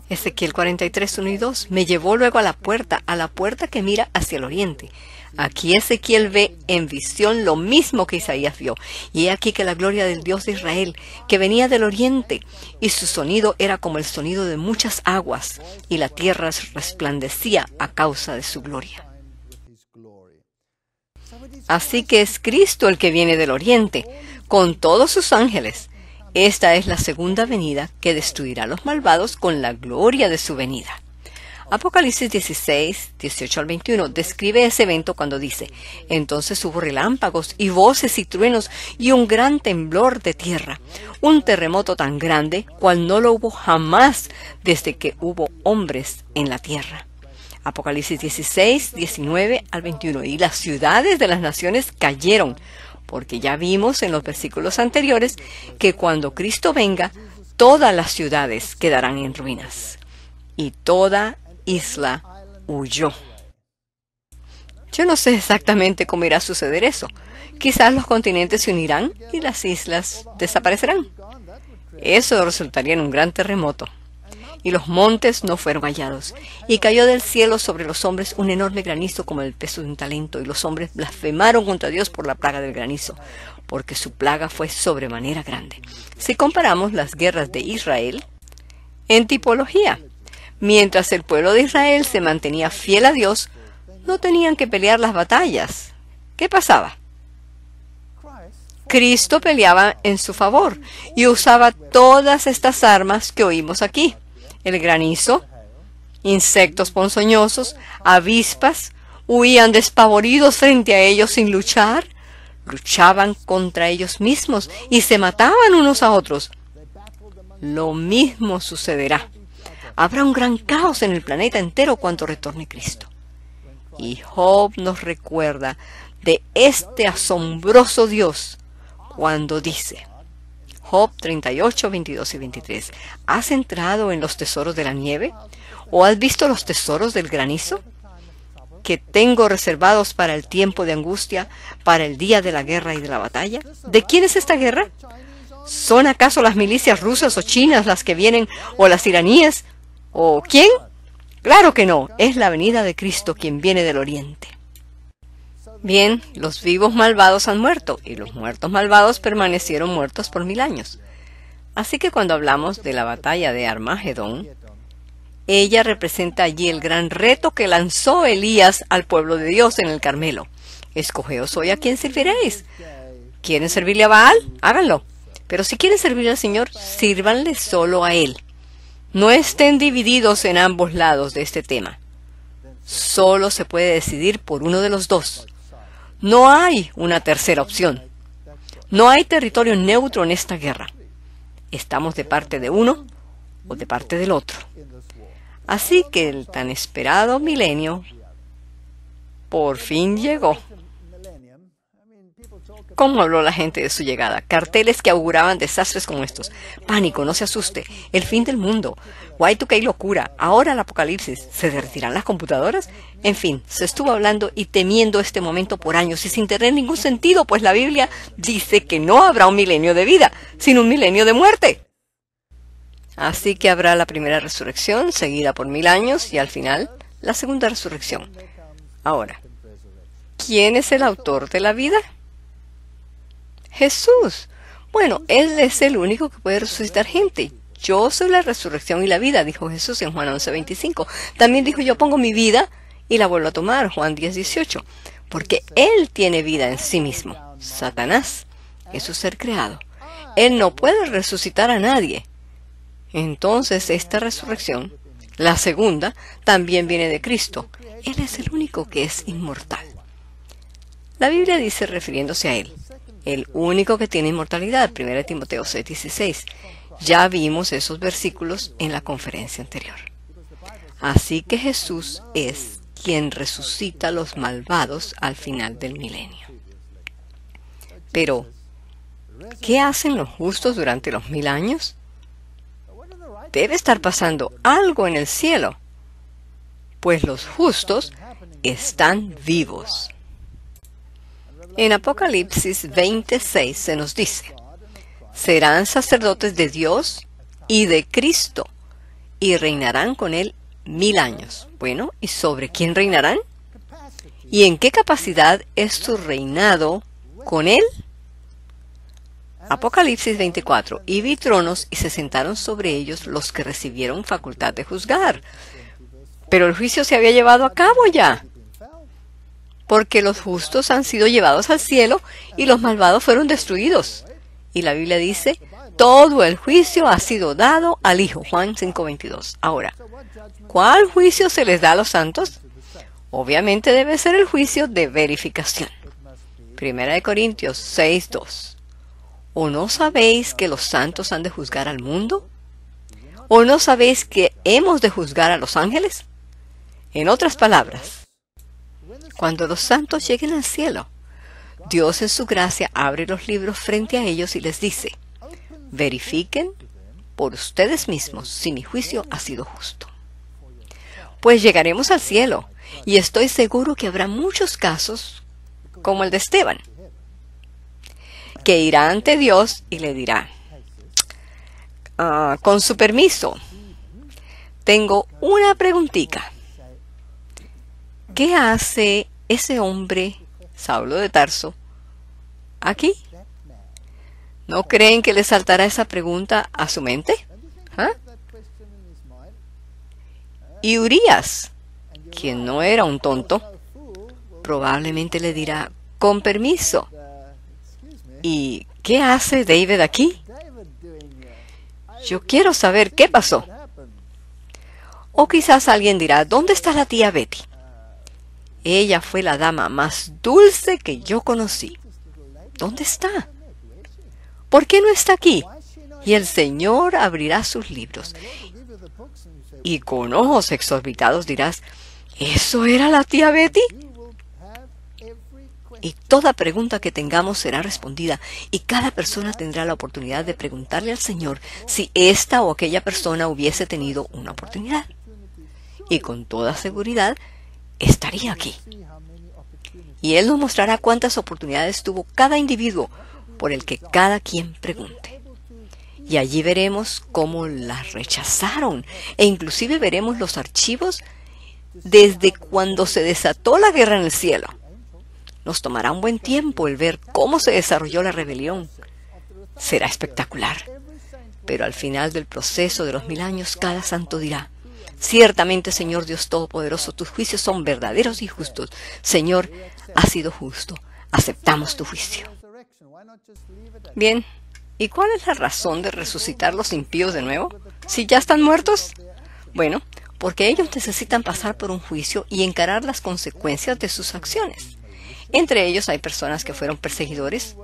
Ezequiel 43:1 y 2. Me llevó luego a la puerta que mira hacia el oriente. Aquí Ezequiel ve en visión lo mismo que Isaías vio. Y he aquí que la gloria del Dios de Israel, que venía del oriente, y su sonido era como el sonido de muchas aguas, y la tierra resplandecía a causa de su gloria. Así que es Cristo el que viene del oriente, con todos sus ángeles. Esta es la segunda venida que destruirá a los malvados con la gloria de su venida. Apocalipsis 16:18 al 21 describe ese evento cuando dice: entonces hubo relámpagos y voces y truenos y un gran temblor de tierra, un terremoto tan grande cual no lo hubo jamás desde que hubo hombres en la tierra. Apocalipsis 16:19 al 21. Y las ciudades de las naciones cayeron, porque ya vimos en los versículos anteriores que cuando Cristo venga, todas las ciudades quedarán en ruinas, y toda isla huyó. Yo no sé exactamente cómo irá a suceder eso. Quizás los continentes se unirán y las islas desaparecerán. Eso resultaría en un gran terremoto. Y los montes no fueron hallados. Y cayó del cielo sobre los hombres un enorme granizo como el peso de un talento. Y los hombres blasfemaron contra Dios por la plaga del granizo, porque su plaga fue sobremanera grande. Si comparamos las guerras de Israel en tipología, mientras el pueblo de Israel se mantenía fiel a Dios, no tenían que pelear las batallas. ¿Qué pasaba? Cristo peleaba en su favor y usaba todas estas armas que oímos aquí: el granizo, insectos ponzoñosos, avispas. Huían despavoridos frente a ellos sin luchar. Luchaban contra ellos mismos y se mataban unos a otros. Lo mismo sucederá. Habrá un gran caos en el planeta entero cuando retorne Cristo. Y Job nos recuerda de este asombroso Dios cuando dice, Job 38, 22 y 23, ¿has entrado en los tesoros de la nieve? ¿O has visto los tesoros del granizo? Que tengo reservados para el tiempo de angustia, para el día de la guerra y de la batalla. ¿De quién es esta guerra? ¿Son acaso las milicias rusas o chinas las que vienen, o las iraníes? ¿O quién? Claro que no, es la venida de Cristo quien viene del oriente. Bien, los vivos malvados han muerto, y los muertos malvados permanecieron muertos por 1000 años. Así que cuando hablamos de la batalla de Armagedón, ella representa allí el gran reto que lanzó Elías al pueblo de Dios en el Carmelo. Escogeos hoy a quién serviréis. ¿Quieren servirle a Baal? Háganlo. Pero si quieren servirle al Señor, sírvanle solo a Él. No estén divididos en ambos lados de este tema. Solo se puede decidir por uno de los dos. No hay una tercera opción. No hay territorio neutro en esta guerra. Estamos de parte de uno o de parte del otro. Así que el tan esperado milenio por fin llegó. ¿Cómo habló la gente de su llegada? Carteles que auguraban desastres como estos. Pánico, no se asuste. El fin del mundo. Y2K locura. Ahora el apocalipsis. ¿Se derretirán las computadoras? En fin, se estuvo hablando y temiendo este momento por años y sin tener ningún sentido, pues la Biblia dice que no habrá un milenio de vida, sino un milenio de muerte. Así que habrá la primera resurrección, seguida por 1000 años, y al final, la segunda resurrección. Ahora, ¿quién es el autor de la vida? Jesús. Bueno, Él es el único que puede resucitar gente. Yo soy la resurrección y la vida, dijo Jesús en Juan 11:25. También dijo, yo pongo mi vida y la vuelvo a tomar, Juan 10:18. Porque Él tiene vida en sí mismo. Satanás es su ser creado. Él no puede resucitar a nadie. Entonces esta resurrección, la segunda, también viene de Cristo. Él es el único que es inmortal. La Biblia dice, refiriéndose a Él, el único que tiene inmortalidad, 1 Timoteo 6:16. Ya vimos esos versículos en la conferencia anterior. Así que Jesús es quien resucita a los malvados al final del milenio. Pero, ¿qué hacen los justos durante los 1000 años? Debe estar pasando algo en el cielo, pues los justos están vivos. En Apocalipsis 26 se nos dice, serán sacerdotes de Dios y de Cristo, y reinarán con Él 1000 años. Bueno, ¿y sobre quién reinarán? ¿Y en qué capacidad es su reinado con Él? Apocalipsis 24, y vi tronos y se sentaron sobre ellos los que recibieron facultad de juzgar. Pero el juicio se había llevado a cabo ya, porque los justos han sido llevados al cielo y los malvados fueron destruidos. Y la Biblia dice, todo el juicio ha sido dado al Hijo, Juan 5:22. Ahora, ¿cuál juicio se les da a los santos? Obviamente debe ser el juicio de verificación. 1 Corintios 6:2. ¿O no sabéis que los santos han de juzgar al mundo? ¿O no sabéis que hemos de juzgar a los ángeles? En otras palabras, cuando los santos lleguen al cielo, Dios en su gracia abre los libros frente a ellos y les dice, verifiquen por ustedes mismos si mi juicio ha sido justo. Pues llegaremos al cielo, y estoy seguro que habrá muchos casos como el de Esteban, que irá ante Dios y le dirá, con su permiso, tengo una preguntita. ¿Qué hace ese hombre, Saulo de Tarso, aquí? ¿No creen que le saltará esa pregunta a su mente? ¿Ah? Y Urías, quien no era un tonto, probablemente le dirá, con permiso, ¿y qué hace David aquí? Yo quiero saber qué pasó. O quizás alguien dirá, ¿dónde está la tía Betty? Ella fue la dama más dulce que yo conocí. ¿Dónde está? ¿Por qué no está aquí? Y el Señor abrirá sus libros. Y con ojos exorbitados dirás, ¿eso era la tía Betty? Y toda pregunta que tengamos será respondida, y cada persona tendrá la oportunidad de preguntarle al Señor si esta o aquella persona hubiese tenido una oportunidad. Y con toda seguridad, estaría aquí. Y Él nos mostrará cuántas oportunidades tuvo cada individuo por el que cada quien pregunte. Y allí veremos cómo las rechazaron, e inclusive veremos los archivos desde cuando se desató la guerra en el cielo. Nos tomará un buen tiempo el ver cómo se desarrolló la rebelión. Será espectacular. Pero al final del proceso de los 1000 años, cada santo dirá: ciertamente, Señor Dios Todopoderoso, tus juicios son verdaderos y justos. Señor, has sido justo. Aceptamos tu juicio. Bien, ¿y cuál es la razón de resucitar los impíos de nuevo, si ya están muertos? Bueno, porque ellos necesitan pasar por un juicio y encarar las consecuencias de sus acciones. Entre ellos hay personas que fueron perseguidores,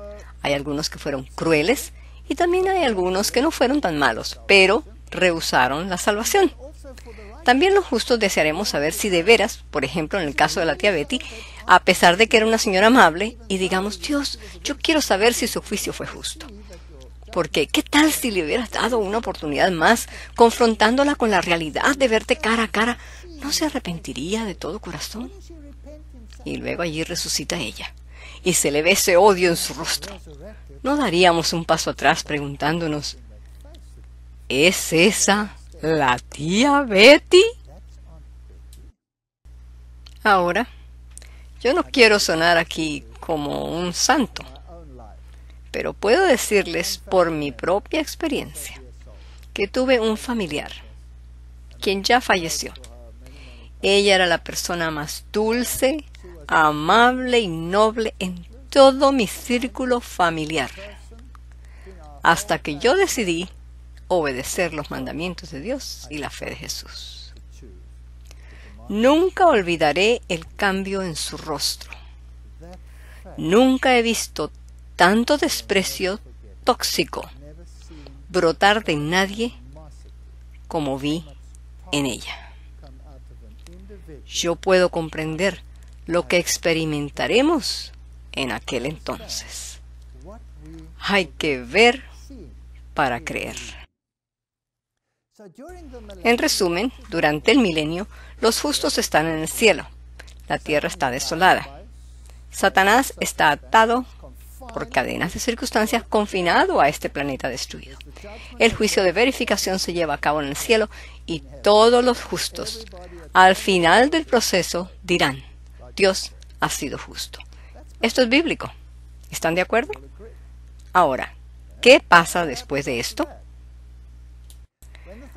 hay algunos que fueron crueles, y también hay algunos que no fueron tan malos, pero rehusaron la salvación. También los justos desearemos saber si de veras, por ejemplo en el caso de la tía Betty, a pesar de que era una señora amable, y digamos: Dios, yo quiero saber si su juicio fue justo. Porque, ¿qué tal si le hubieras dado una oportunidad más, confrontándola con la realidad de verte cara a cara? ¿No se arrepentiría de todo corazón? Y luego allí resucita ella, y se le ve ese odio en su rostro. ¿No daríamos un paso atrás preguntándonos: ¿es esa la tía Betty? Ahora, yo no quiero sonar aquí como un santo, pero puedo decirles por mi propia experiencia que tuve un familiar, quien ya falleció. Ella era la persona más dulce, amable y noble en todo mi círculo familiar, hasta que yo decidí obedecer los mandamientos de Dios y la fe de Jesús. Nunca olvidaré el cambio en su rostro. Nunca he visto tanto desprecio tóxico brotar de nadie como vi en ella. Yo puedo comprender lo que experimentaremos en aquel entonces. Hay que ver para creer. En resumen, durante el milenio, los justos están en el cielo. La tierra está desolada. Satanás está atado por cadenas de circunstancias, confinado a este planeta destruido. El juicio de verificación se lleva a cabo en el cielo y todos los justos, al final del proceso, dirán: Dios ha sido justo. Esto es bíblico. ¿Están de acuerdo? Ahora, ¿qué pasa después de esto?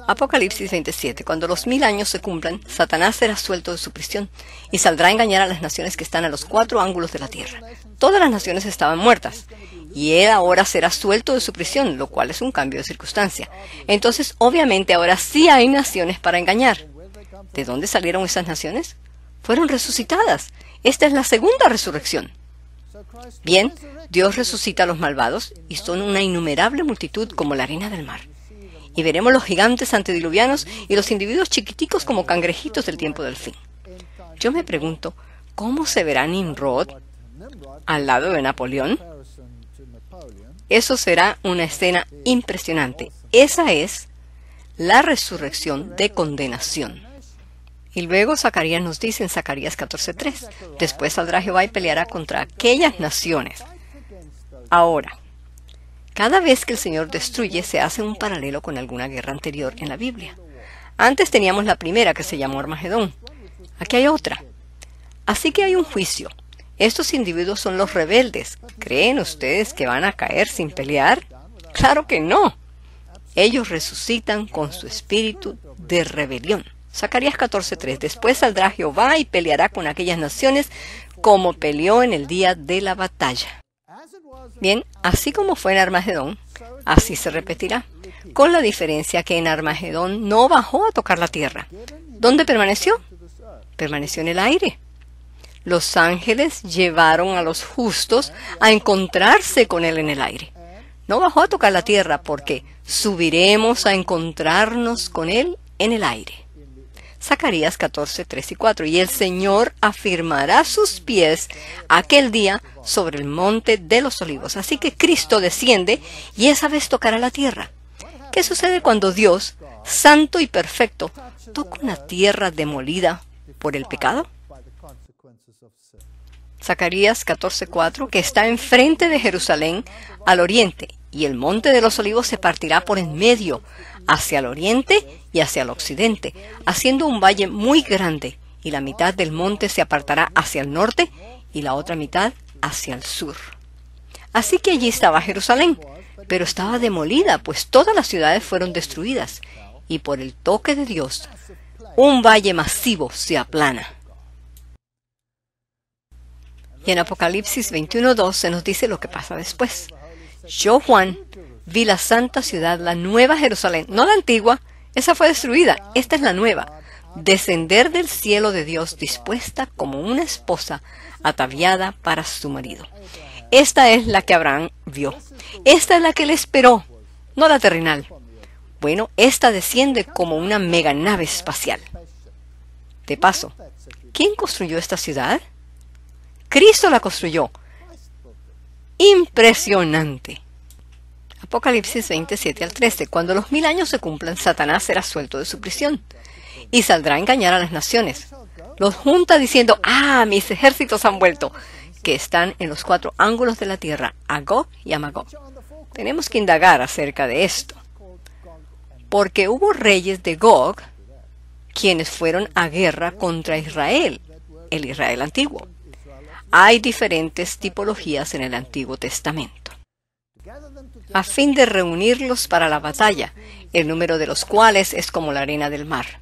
Apocalipsis 27. Cuando los 1000 años se cumplan, Satanás será suelto de su prisión y saldrá a engañar a las naciones que están a los 4 ángulos de la tierra. Todas las naciones estaban muertas, y él ahora será suelto de su prisión, lo cual es un cambio de circunstancia. Entonces, obviamente, ahora sí hay naciones para engañar. ¿De dónde salieron esas naciones? Fueron resucitadas. Esta es la segunda resurrección. Bien, Dios resucita a los malvados, y son una innumerable multitud como la arena del mar. Y veremos los gigantes antediluvianos y los individuos chiquiticos como cangrejitos del tiempo del fin. Yo me pregunto, ¿cómo se verá Nimrod al lado de Napoleón? Eso será una escena impresionante. Esa es la resurrección de condenación. Y luego Zacarías nos dice en Zacarías 14:3, después saldrá Jehová y peleará contra aquellas naciones. Ahora, cada vez que el Señor destruye, se hace un paralelo con alguna guerra anterior en la Biblia. Antes teníamos la primera, que se llamó Armagedón. Aquí hay otra. Así que hay un juicio. Estos individuos son los rebeldes. ¿Creen ustedes que van a caer sin pelear? ¡Claro que no! Ellos resucitan con su espíritu de rebelión. Zacarías 14:3. Después saldrá Jehová y peleará con aquellas naciones como peleó en el día de la batalla. Bien, así como fue en Armagedón, así se repetirá, con la diferencia que en Armagedón no bajó a tocar la tierra. ¿Dónde permaneció? Permaneció en el aire. Los ángeles llevaron a los justos a encontrarse con él en el aire. No bajó a tocar la tierra porque subiremos a encontrarnos con él en el aire. Zacarías 14:3 y 4. Y el Señor afirmará sus pies aquel día sobre el monte de los olivos. Así que Cristo desciende y esa vez tocará la tierra. ¿Qué sucede cuando Dios, santo y perfecto, toca una tierra demolida por el pecado? Zacarías 14:4, que está enfrente de Jerusalén al oriente, y el monte de los olivos se partirá por en medio, hacia el oriente y hacia el occidente, haciendo un valle muy grande, y la mitad del monte se apartará hacia el norte y la otra mitad hacia el sur. Así que allí estaba Jerusalén, pero estaba demolida, pues todas las ciudades fueron destruidas, y por el toque de Dios, un valle masivo se aplana. Y en Apocalipsis 21:2 se nos dice lo que pasa después. Yo, Juan, vi la santa ciudad, la nueva Jerusalén, no la antigua, esa fue destruida, esta es la nueva, descender del cielo de Dios, dispuesta como una esposa ataviada para su marido. Esta es la que Abraham vio. Esta es la que él esperó, no la terrenal. Bueno, esta desciende como una mega nave espacial. De paso, ¿quién construyó esta ciudad? Cristo la construyó. Impresionante. Apocalipsis 27-13. Cuando los 1000 años se cumplan, Satanás será suelto de su prisión y saldrá a engañar a las naciones. Los junta diciendo, mis ejércitos han vuelto, que están en los 4 ángulos de la tierra, a Gog y a Magog. Tenemos que indagar acerca de esto, porque hubo reyes de Gog quienes fueron a guerra contra Israel, el Israel antiguo. Hay diferentes tipologías en el Antiguo Testamento, a fin de reunirlos para la batalla, el número de los cuales es como la arena del mar.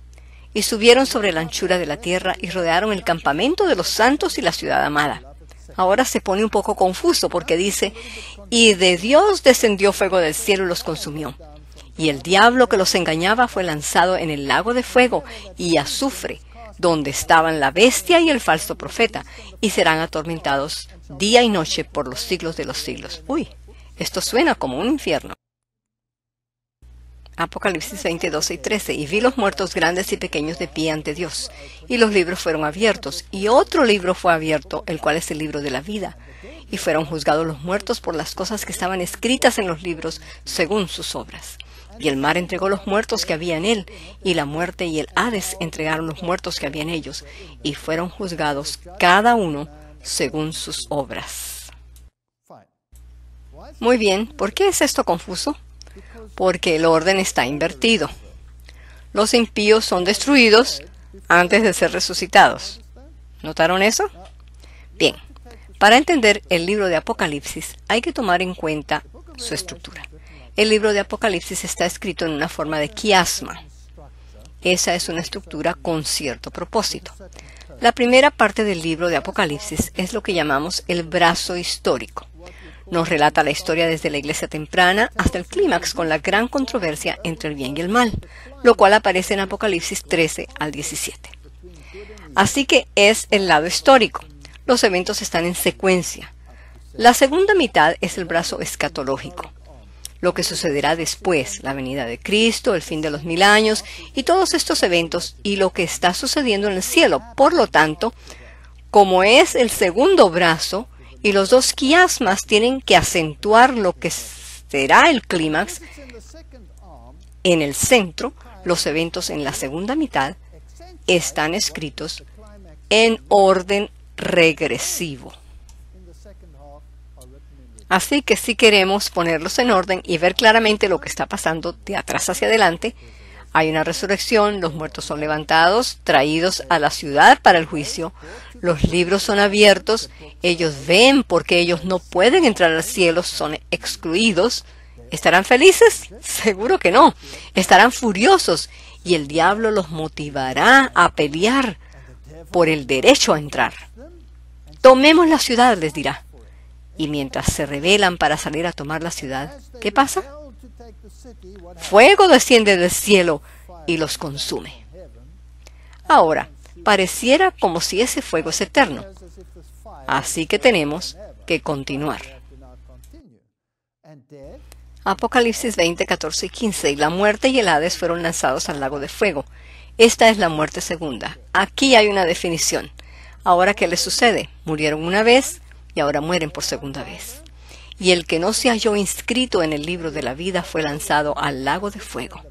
Y subieron sobre la anchura de la tierra y rodearon el campamento de los santos y la ciudad amada. Ahora se pone un poco confuso porque dice, y de Dios descendió fuego del cielo y los consumió. Y el diablo que los engañaba fue lanzado en el lago de fuego y azufre, donde estaban la bestia y el falso profeta, y serán atormentados día y noche por los siglos de los siglos. Uy, esto suena como un infierno. Apocalipsis 20:12-13. Y vi los muertos grandes y pequeños de pie ante Dios, y los libros fueron abiertos, y otro libro fue abierto, el cual es el libro de la vida. Y fueron juzgados los muertos por las cosas que estaban escritas en los libros, según sus obras. Y el mar entregó los muertos que había en él, y la muerte y el Hades entregaron los muertos que había en ellos, y fueron juzgados cada uno según sus obras. Muy bien, ¿por qué es esto confuso? Porque el orden está invertido. Los impíos son destruidos antes de ser resucitados. ¿Notaron eso? Bien, para entender el libro de Apocalipsis hay que tomar en cuenta su estructura. El libro de Apocalipsis está escrito en una forma de quiasma. Esa es una estructura con cierto propósito. La primera parte del libro de Apocalipsis es lo que llamamos el brazo histórico. Nos relata la historia desde la iglesia temprana hasta el clímax con la gran controversia entre el bien y el mal, lo cual aparece en Apocalipsis 13-17. Así que es el lado histórico. Los eventos están en secuencia. La segunda mitad es el brazo escatológico. Lo que sucederá después, la venida de Cristo, el fin de los 1000 años y todos estos eventos y lo que está sucediendo en el cielo. Por lo tanto, como es el segundo brazo, y los dos quiasmas tienen que acentuar lo que será el clímax. En el centro, los eventos en la segunda mitad están escritos en orden regresivo. Así que si queremos ponerlos en orden y ver claramente lo que está pasando de atrás hacia adelante, hay una resurrección, los muertos son levantados, traídos a la ciudad para el juicio, los libros son abiertos, ellos ven porque ellos no pueden entrar al cielo, son excluidos. ¿Estarán felices? Seguro que no. Estarán furiosos y el diablo los motivará a pelear por el derecho a entrar. Tomemos la ciudad, les dirá. Y mientras se rebelan para salir a tomar la ciudad, ¿qué pasa? Fuego desciende del cielo y los consume. Ahora, pareciera como si ese fuego es eterno. Así que tenemos que continuar. Apocalipsis 20:14-15. Y la muerte y el Hades fueron lanzados al lago de fuego. Esta es la muerte segunda. Aquí hay una definición. Ahora, ¿qué les sucede? Murieron una vez y ahora mueren por segunda vez. Y el que no se halló inscrito en el libro de la vida fue lanzado al lago de fuego.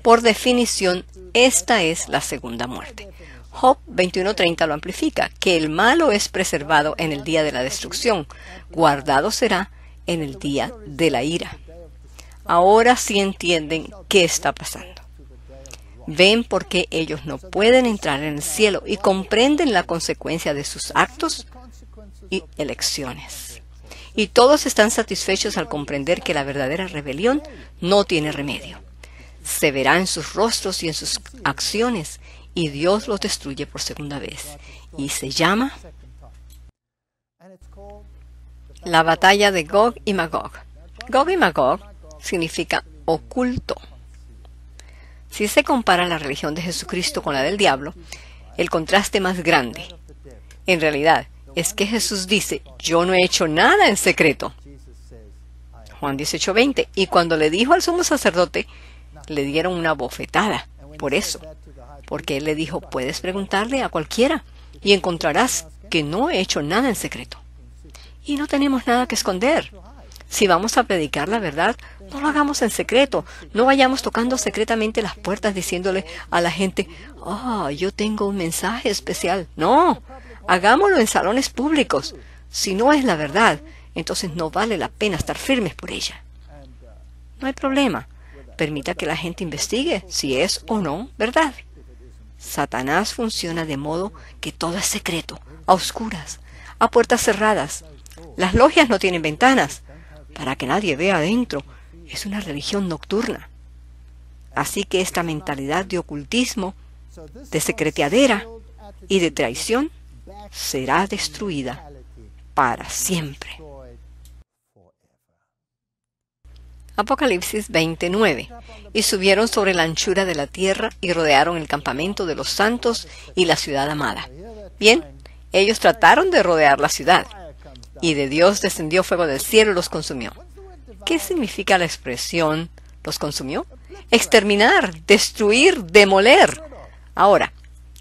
Por definición, esta es la segunda muerte. Job 21:30 lo amplifica, que el malo es preservado en el día de la destrucción, guardado será en el día de la ira. Ahora sí entienden qué está pasando. Ven por qué ellos no pueden entrar en el cielo y comprenden la consecuencia de sus actos y elecciones. y todos están satisfechos al comprender que la verdadera rebelión no tiene remedio. Se verá en sus rostros y en sus acciones, y Dios los destruye por segunda vez. Y se llama la batalla de Gog y Magog. Gog y Magog significa oculto. Si se compara la religión de Jesucristo con la del diablo, el contraste más grande, en realidad, es que Jesús dice, yo no he hecho nada en secreto. Juan 18:20. Y cuando le dijo al sumo sacerdote, le dieron una bofetada. Por eso, porque él le dijo, puedes preguntarle a cualquiera y encontrarás que no he hecho nada en secreto. Y no tenemos nada que esconder. Si vamos a predicar la verdad, no lo hagamos en secreto. No vayamos tocando secretamente las puertas diciéndole a la gente, yo tengo un mensaje especial. No, hagámoslo en salones públicos. Si no es la verdad, entonces no vale la pena estar firmes por ella. No hay problema. Permita que la gente investigue si es o no verdad. Satanás funciona de modo que todo es secreto, a oscuras, a puertas cerradas. Las logias no tienen ventanas, para que nadie vea adentro. Es una religión nocturna. Así que esta mentalidad de ocultismo, de secreteadera y de traición será destruida para siempre. Apocalipsis 29. Y subieron sobre la anchura de la tierra y rodearon el campamento de los santos y la ciudad amada. Bien, ellos trataron de rodear la ciudad, y de Dios descendió fuego del cielo y los consumió. ¿Qué significa la expresión los consumió? Exterminar, destruir, demoler. Ahora,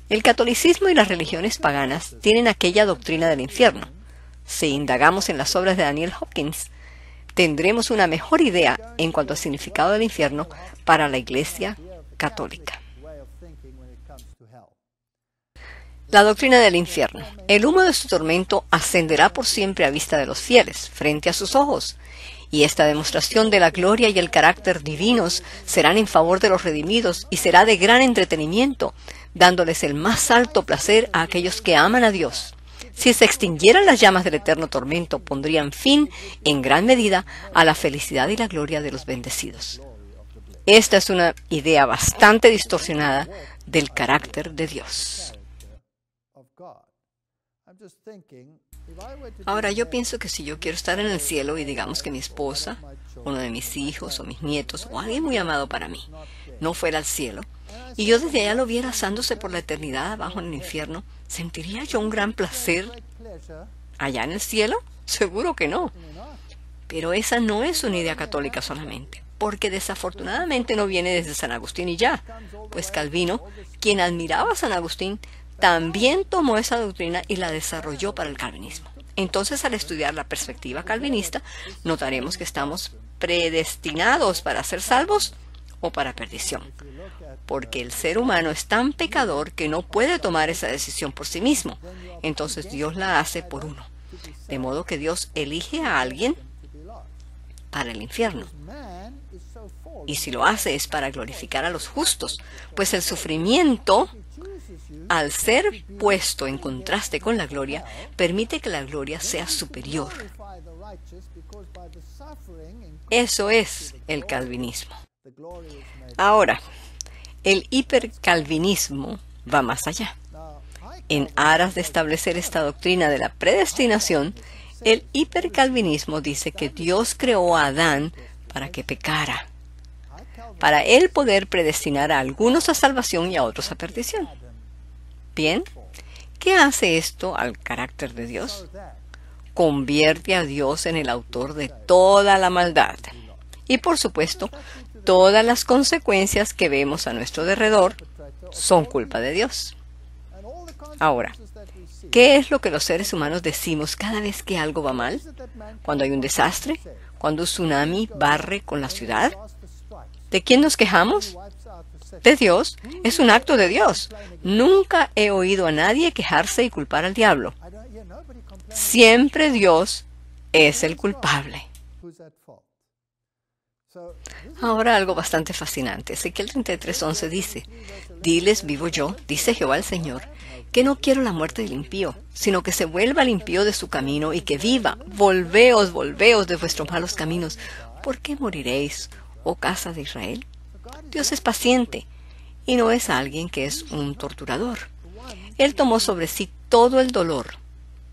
el catolicismo y las religiones paganas tienen aquella doctrina del infierno. Si indagamos en las obras de Daniel Hopkins, tendremos una mejor idea en cuanto al significado del infierno para la Iglesia católica. La doctrina del infierno. El humo de su tormento ascenderá por siempre a vista de los fieles, frente a sus ojos. Y esta demostración de la gloria y el carácter divinos serán en favor de los redimidos y será de gran entretenimiento, dándoles el más alto placer a aquellos que aman a Dios. Si se extinguieran las llamas del eterno tormento, pondrían fin, en gran medida, a la felicidad y la gloria de los bendecidos. Esta es una idea bastante distorsionada del carácter de Dios. Ahora, yo pienso que si yo quiero estar en el cielo y digamos que mi esposa, uno de mis hijos o mis nietos o alguien muy amado para mí no fuera al cielo, y yo desde allá lo viera asándose por la eternidad abajo en el infierno, ¿sentiría yo un gran placer allá en el cielo? Seguro que no. Pero esa no es una idea católica solamente, porque desafortunadamente no viene desde San Agustín y ya, pues Calvino, quien admiraba a San Agustín, también tomó esa doctrina y la desarrolló para el calvinismo. Entonces, al estudiar la perspectiva calvinista, notaremos que estamos predestinados para ser salvos o para perdición, porque el ser humano es tan pecador que no puede tomar esa decisión por sí mismo. Entonces Dios la hace por uno, de modo que Dios elige a alguien para el infierno. Y si lo hace es para glorificar a los justos, pues el sufrimiento, al ser puesto en contraste con la gloria, permite que la gloria sea superior. Eso es el calvinismo. Ahora, el hipercalvinismo va más allá. En aras de establecer esta doctrina de la predestinación, el hipercalvinismo dice que Dios creó a Adán para que pecara, para él poder predestinar a algunos a salvación y a otros a perdición. Bien, ¿qué hace esto al carácter de Dios? Convierte a Dios en el autor de toda la maldad. Y por supuesto, todas las consecuencias que vemos a nuestro derredor son culpa de Dios. Ahora, ¿qué es lo que los seres humanos decimos cada vez que algo va mal? ¿Cuando hay un desastre? ¿Cuando un tsunami barre con la ciudad? ¿De quién nos quejamos? De Dios. Es un acto de Dios. Nunca he oído a nadie quejarse y culpar al diablo. Siempre Dios es el culpable. Ahora algo bastante fascinante. Ezequiel 33:11 dice: Diles, vivo yo, dice Jehová el Señor, que no quiero la muerte del impío, sino que se vuelva el impío de su camino y que viva. Volveos, volveos de vuestros malos caminos. ¿Por qué moriréis, oh casa de Israel? Dios es paciente y no es alguien que es un torturador. Él tomó sobre sí todo el dolor,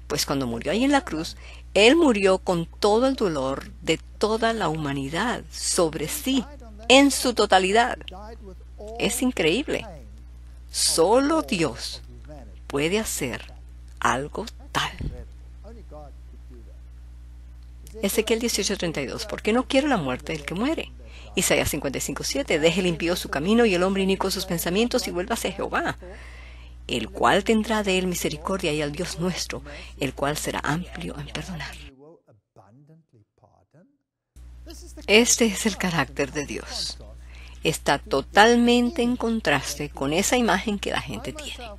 pues cuando murió ahí en la cruz, Él murió con todo el dolor de toda la humanidad sobre sí, en su totalidad. Es increíble. Solo Dios puede hacer algo tal. Ezequiel 18:32. ¿Por qué no quiero la muerte del que muere? Isaías 55:7. Deje el impío su camino y el hombre inicuo sus pensamientos y vuélvase a Jehová, el cual tendrá de él misericordia, y al Dios nuestro, el cual será amplio en perdonar. Este es el carácter de Dios. Está totalmente en contraste con esa imagen que la gente tiene.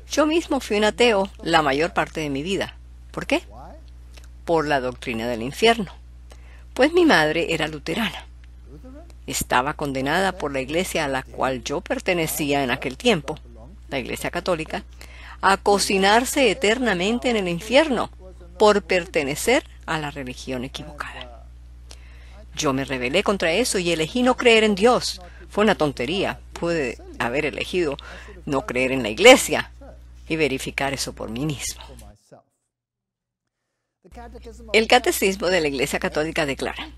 Yo mismo fui un ateo la mayor parte de mi vida. ¿Por qué? Por la doctrina del infierno. Pues mi madre era luterana. Estaba condenada por la iglesia a la cual yo pertenecía en aquel tiempo, la Iglesia Católica, a cocinarse eternamente en el infierno por pertenecer a la religión equivocada. Yo me rebelé contra eso y elegí no creer en Dios. Fue una tontería. Pude haber elegido no creer en la iglesia y verificar eso por mí mismo. El Catecismo de la Iglesia Católica declara: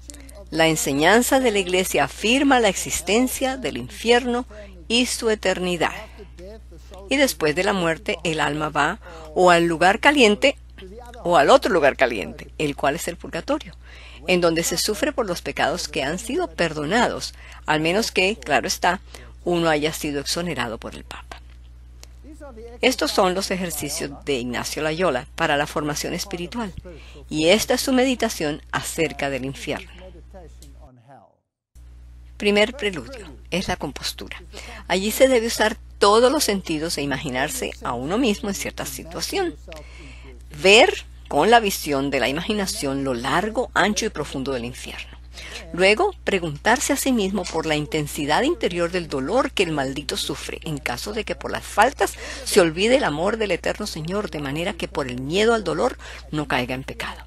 la enseñanza de la iglesia afirma la existencia del infierno y su eternidad. Y después de la muerte, el alma va o al lugar caliente o al otro lugar caliente, el cual es el purgatorio, en donde se sufre por los pecados que han sido perdonados, al menos que, claro está, uno haya sido exonerado por el Papa. Estos son los ejercicios de Ignacio Loyola para la formación espiritual, y esta es su meditación acerca del infierno. Primer preludio es la compostura. Allí se debe usar todos los sentidos e imaginarse a uno mismo en cierta situación. Ver con la visión de la imaginación lo largo, ancho y profundo del infierno. Luego, preguntarse a sí mismo por la intensidad interior del dolor que el maldito sufre, en caso de que por las faltas se olvide el amor del eterno Señor, de manera que por el miedo al dolor no caiga en pecado.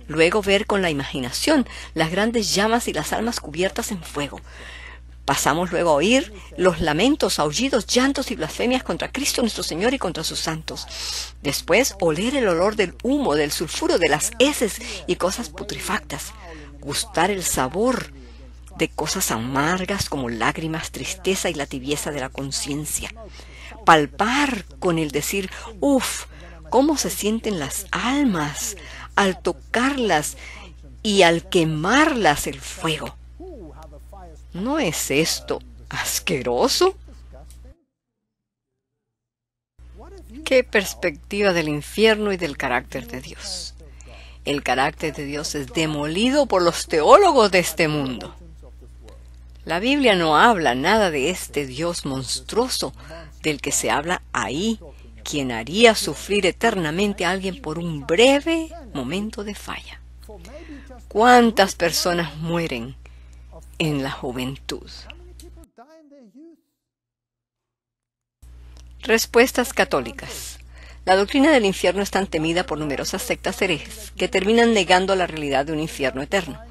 Luego, ver con la imaginación las grandes llamas y las almas cubiertas en fuego. Pasamos luego a oír los lamentos, aullidos, llantos y blasfemias contra Cristo nuestro Señor y contra sus santos. Después, oler el olor del humo, del sulfuro, de las heces y cosas putrefactas. Gustar el sabor de cosas amargas como lágrimas, tristeza y la tibieza de la conciencia. Palpar con el decir: ¡uf! ¿Cómo se sienten las almas al tocarlas y al quemarlas el fuego? ¿No es esto asqueroso? ¡Qué perspectiva del infierno y del carácter de Dios! El carácter de Dios es demolido por los teólogos de este mundo. La Biblia no habla nada de este Dios monstruoso del que se habla ahí, quien haría sufrir eternamente a alguien por un breve momento de falla. ¿Cuántas personas mueren en la juventud? Respuestas católicas. La doctrina del infierno es tan temida por numerosas sectas herejes que terminan negando la realidad de un infierno eterno.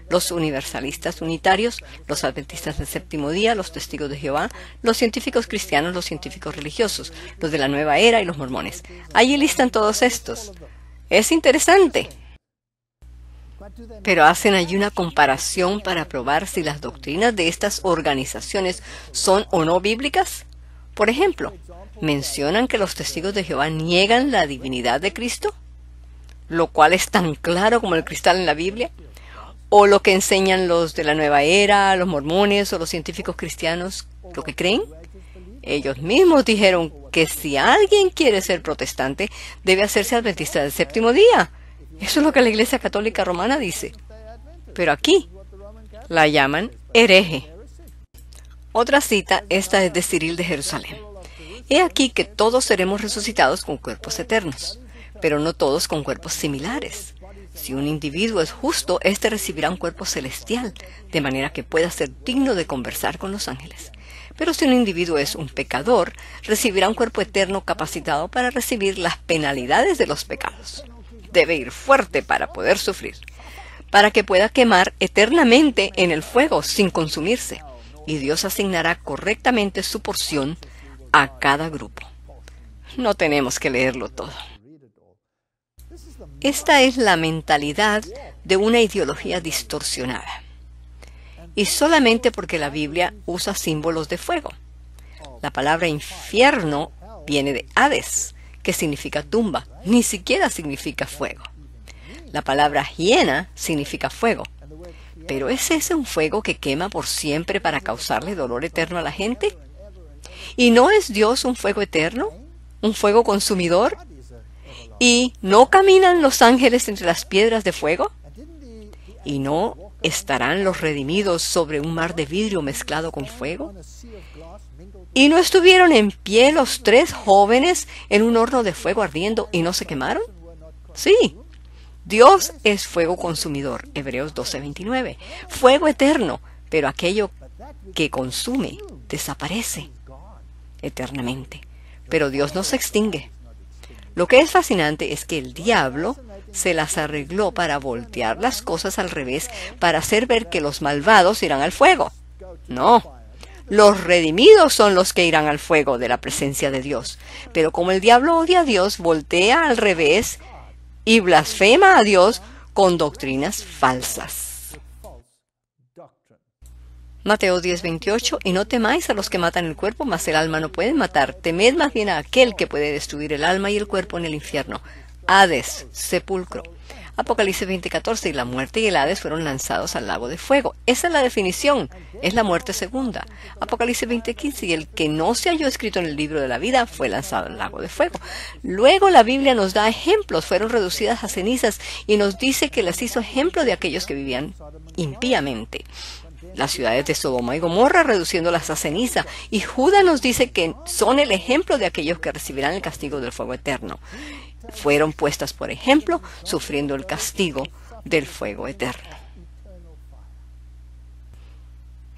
Los universalistas unitarios, los adventistas del séptimo día, los testigos de Jehová, los científicos cristianos, los científicos religiosos, los de la nueva era y los mormones. Allí listan todos estos. Es interesante. Pero hacen allí una comparación para probar si las doctrinas de estas organizaciones son o no bíblicas. Por ejemplo, mencionan que los testigos de Jehová niegan la divinidad de Cristo, lo cual es tan claro como el cristal en la Biblia, o lo que enseñan los de la nueva era, los mormones o los científicos cristianos, lo que creen. Ellos mismos dijeron que si alguien quiere ser protestante, debe hacerse adventista del séptimo día. Eso es lo que la Iglesia Católica Romana dice. Pero aquí la llaman hereje. Otra cita, esta es de Ciril de Jerusalén. He aquí que todos seremos resucitados con cuerpos eternos, pero no todos con cuerpos similares. Si un individuo es justo, éste recibirá un cuerpo celestial, de manera que pueda ser digno de conversar con los ángeles. Pero si un individuo es un pecador, recibirá un cuerpo eterno capacitado para recibir las penalidades de los pecados. Debe ir fuerte para poder sufrir, para que pueda quemar eternamente en el fuego sin consumirse, y Dios asignará correctamente su porción a cada grupo. No tenemos que leerlo todo. Esta es la mentalidad de una ideología distorsionada. Y solamente porque la Biblia usa símbolos de fuego. La palabra infierno viene de Hades, que significa tumba, ni siquiera significa fuego. La palabra hiena significa fuego. ¿Pero es ese un fuego que quema por siempre para causarle dolor eterno a la gente? ¿Y no es Dios un fuego eterno? ¿Un fuego consumidor? ¿Y no caminan los ángeles entre las piedras de fuego? ¿Y no estarán los redimidos sobre un mar de vidrio mezclado con fuego? ¿Y no estuvieron en pie los 3 jóvenes en un horno de fuego ardiendo y no se quemaron? Sí, Dios es fuego consumidor, Hebreos 12:29, fuego eterno, pero aquello que consume desaparece eternamente. Pero Dios no se extingue. Lo que es fascinante es que el diablo se las arregló para voltear las cosas al revés, para hacer ver que los malvados irán al fuego. No, los redimidos son los que irán al fuego de la presencia de Dios. Pero como el diablo odia a Dios, voltea al revés y blasfema a Dios con doctrinas falsas. Mateo 10:28, y no temáis a los que matan el cuerpo, mas el alma no pueden matar. Temed más bien a aquel que puede destruir el alma y el cuerpo en el infierno. Hades, sepulcro. Apocalipsis 20:14, y la muerte y el Hades fueron lanzados al lago de fuego. Esa es la definición, es la muerte segunda. Apocalipsis 20:15, y el que no se halló escrito en el libro de la vida fue lanzado al lago de fuego. Luego la Biblia nos da ejemplos, fueron reducidas a cenizas, y nos dice que les hizo ejemplo de aquellos que vivían impíamente. Las ciudades de Sodoma y Gomorra reduciéndolas a ceniza, y Judas nos dice que son el ejemplo de aquellos que recibirán el castigo del fuego eterno. Fueron puestas por ejemplo, sufriendo el castigo del fuego eterno.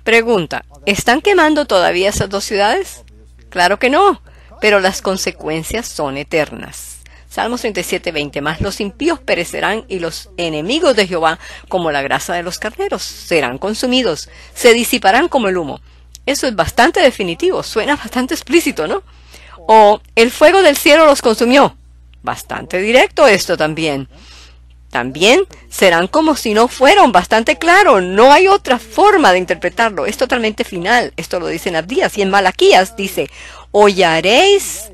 Pregunta, ¿están quemando todavía esas 2 ciudades? Claro que no, pero las consecuencias son eternas. Salmos 37:20, mas los impíos perecerán y los enemigos de Jehová, como la grasa de los carneros, serán consumidos, se disiparán como el humo. Eso es bastante definitivo, suena bastante explícito, ¿no? O el fuego del cielo los consumió. Bastante directo esto también. También serán como si no fueron, bastante claro, no hay otra forma de interpretarlo, es totalmente final. Esto lo dice en Abdías, y en Malaquías dice, hollaréis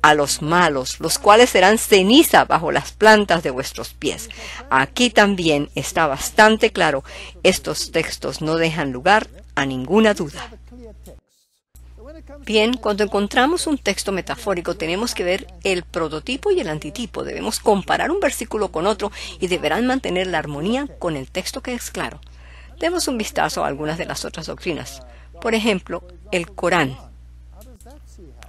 a los malos, los cuales serán ceniza bajo las plantas de vuestros pies. Aquí también está bastante claro. Estos textos no dejan lugar a ninguna duda. Bien, cuando encontramos un texto metafórico tenemos que ver el prototipo y el antitipo. Debemos comparar un versículo con otro y deberán mantener la armonía con el texto que es claro. Demos un vistazo a algunas de las otras doctrinas. Por ejemplo, el Corán.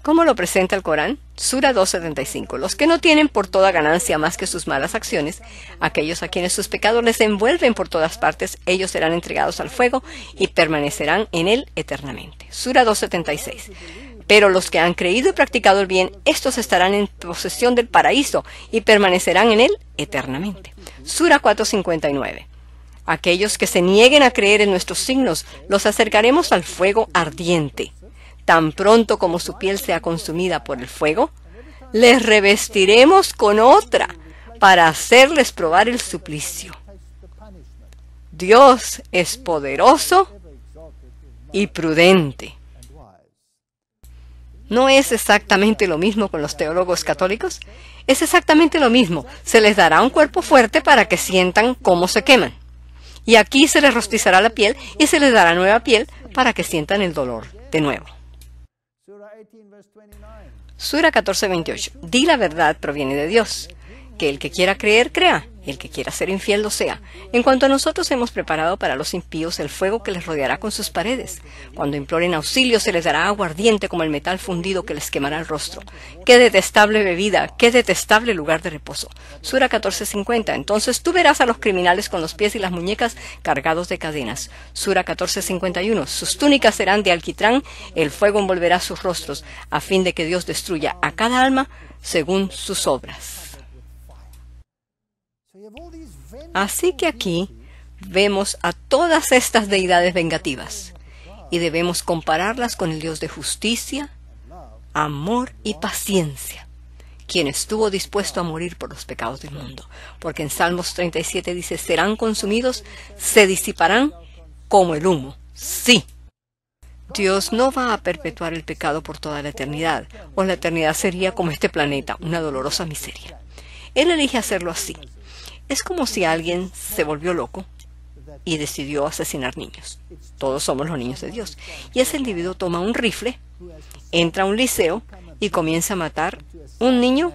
¿Cómo lo presenta el Corán? Sura 2:75. Los que no tienen por toda ganancia más que sus malas acciones, aquellos a quienes sus pecados les envuelven por todas partes, ellos serán entregados al fuego y permanecerán en él eternamente. Sura 2:76. Pero los que han creído y practicado el bien, estos estarán en posesión del paraíso y permanecerán en él eternamente. Sura 4:59. Aquellos que se nieguen a creer en nuestros signos, los acercaremos al fuego ardiente. Tan pronto como su piel sea consumida por el fuego, les revestiremos con otra para hacerles probar el suplicio. Dios es poderoso y prudente. ¿No es exactamente lo mismo con los teólogos católicos? Es exactamente lo mismo. Se les dará un cuerpo fuerte para que sientan cómo se queman. Y aquí se les rostizará la piel y se les dará nueva piel para que sientan el dolor de nuevo. Sura 14:28. Di la verdad proviene de Dios. que el que quiera creer, crea, y el que quiera ser infiel lo sea. En cuanto a nosotros, hemos preparado para los impíos el fuego que les rodeará con sus paredes. Cuando imploren auxilio, se les dará agua ardiente como el metal fundido que les quemará el rostro. ¡Qué detestable bebida! ¡Qué detestable lugar de reposo! Sura 14:50. Entonces tú verás a los criminales con los pies y las muñecas cargados de cadenas. Sura 14:51. Sus túnicas serán de alquitrán, el fuego envolverá sus rostros, a fin de que Dios destruya a cada alma según sus obras. Así que aquí vemos a todas estas deidades vengativas y debemos compararlas con el Dios de justicia, amor y paciencia, quien estuvo dispuesto a morir por los pecados del mundo. Porque en Salmos 37 dice, serán consumidos, se disiparán como el humo. Sí. Dios no va a perpetuar el pecado por toda la eternidad, o la eternidad sería como este planeta, una dolorosa miseria. Él elige hacerlo así. Es como si alguien se volvió loco y decidió asesinar niños. Todos somos los niños de Dios. Y ese individuo toma un rifle, entra a un liceo y comienza a matar un niño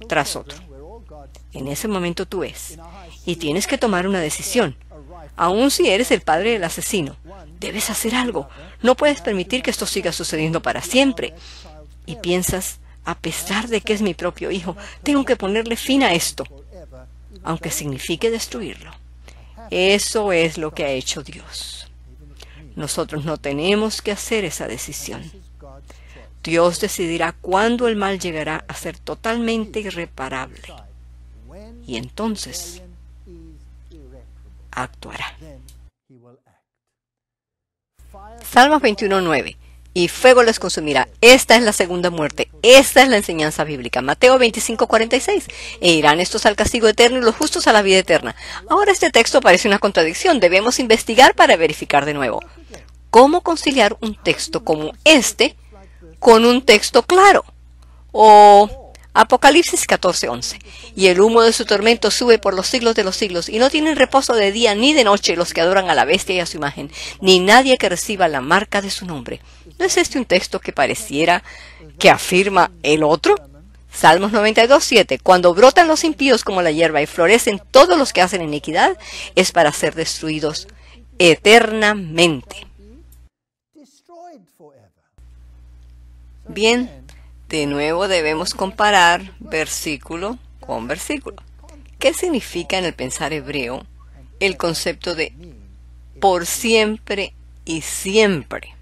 tras otro. En ese momento tú ves, y tienes que tomar una decisión. Aun si eres el padre del asesino, debes hacer algo. No puedes permitir que esto siga sucediendo para siempre. Y piensas, a pesar de que es mi propio hijo, tengo que ponerle fin a esto, aunque signifique destruirlo. Eso es lo que ha hecho Dios. Nosotros no tenemos que hacer esa decisión. Dios decidirá cuándo el mal llegará a ser totalmente irreparable. Y entonces actuará. Salmos 21:9. Y fuego les consumirá. Esta es la segunda muerte. Esta es la enseñanza bíblica. Mateo 25:46. E irán estos al castigo eterno y los justos a la vida eterna. Ahora este texto parece una contradicción. Debemos investigar para verificar de nuevo. ¿Cómo conciliar un texto como este con un texto claro? O Apocalipsis 14:11. Y el humo de su tormento sube por los siglos de los siglos, y no tienen reposo de día ni de noche los que adoran a la bestia y a su imagen, ni nadie que reciba la marca de su nombre. ¿No es este un texto que pareciera que afirma el otro? Salmos 92:7. Cuando brotan los impíos como la hierba y florecen todos los que hacen iniquidad, es para ser destruidos eternamente. Bien. De nuevo debemos comparar versículo con versículo. ¿Qué significa en el pensar hebreo el concepto de por siempre y siempre?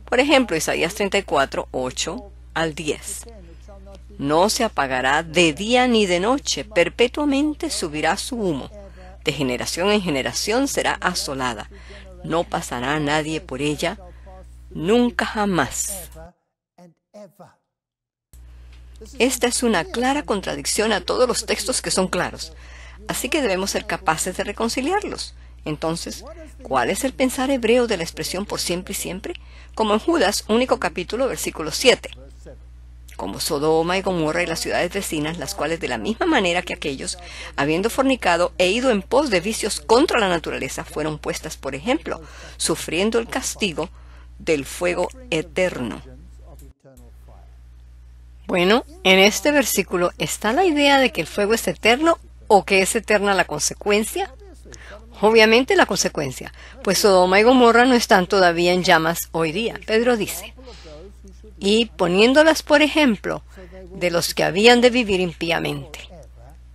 Por ejemplo, Isaías 34:8 al 10. No se apagará de día ni de noche, perpetuamente subirá su humo. De generación en generación será asolada. No pasará nadie por ella, nunca jamás. Esta es una clara contradicción a todos los textos que son claros, así que debemos ser capaces de reconciliarlos. Entonces, ¿cuál es el pensar hebreo de la expresión por siempre y siempre? Como en Judas, único capítulo, versículo 7. Como Sodoma y Gomorra y las ciudades vecinas, las cuales de la misma manera que aquellos, habiendo fornicado e ido en pos de vicios contra la naturaleza, fueron puestas por ejemplo, sufriendo el castigo del fuego eterno. Bueno, en este versículo está la idea de que el fuego es eterno o que es eterna la consecuencia. Obviamente la consecuencia, pues Sodoma y Gomorra no están todavía en llamas hoy día. Pedro dice, y poniéndolas por ejemplo de los que habían de vivir impíamente.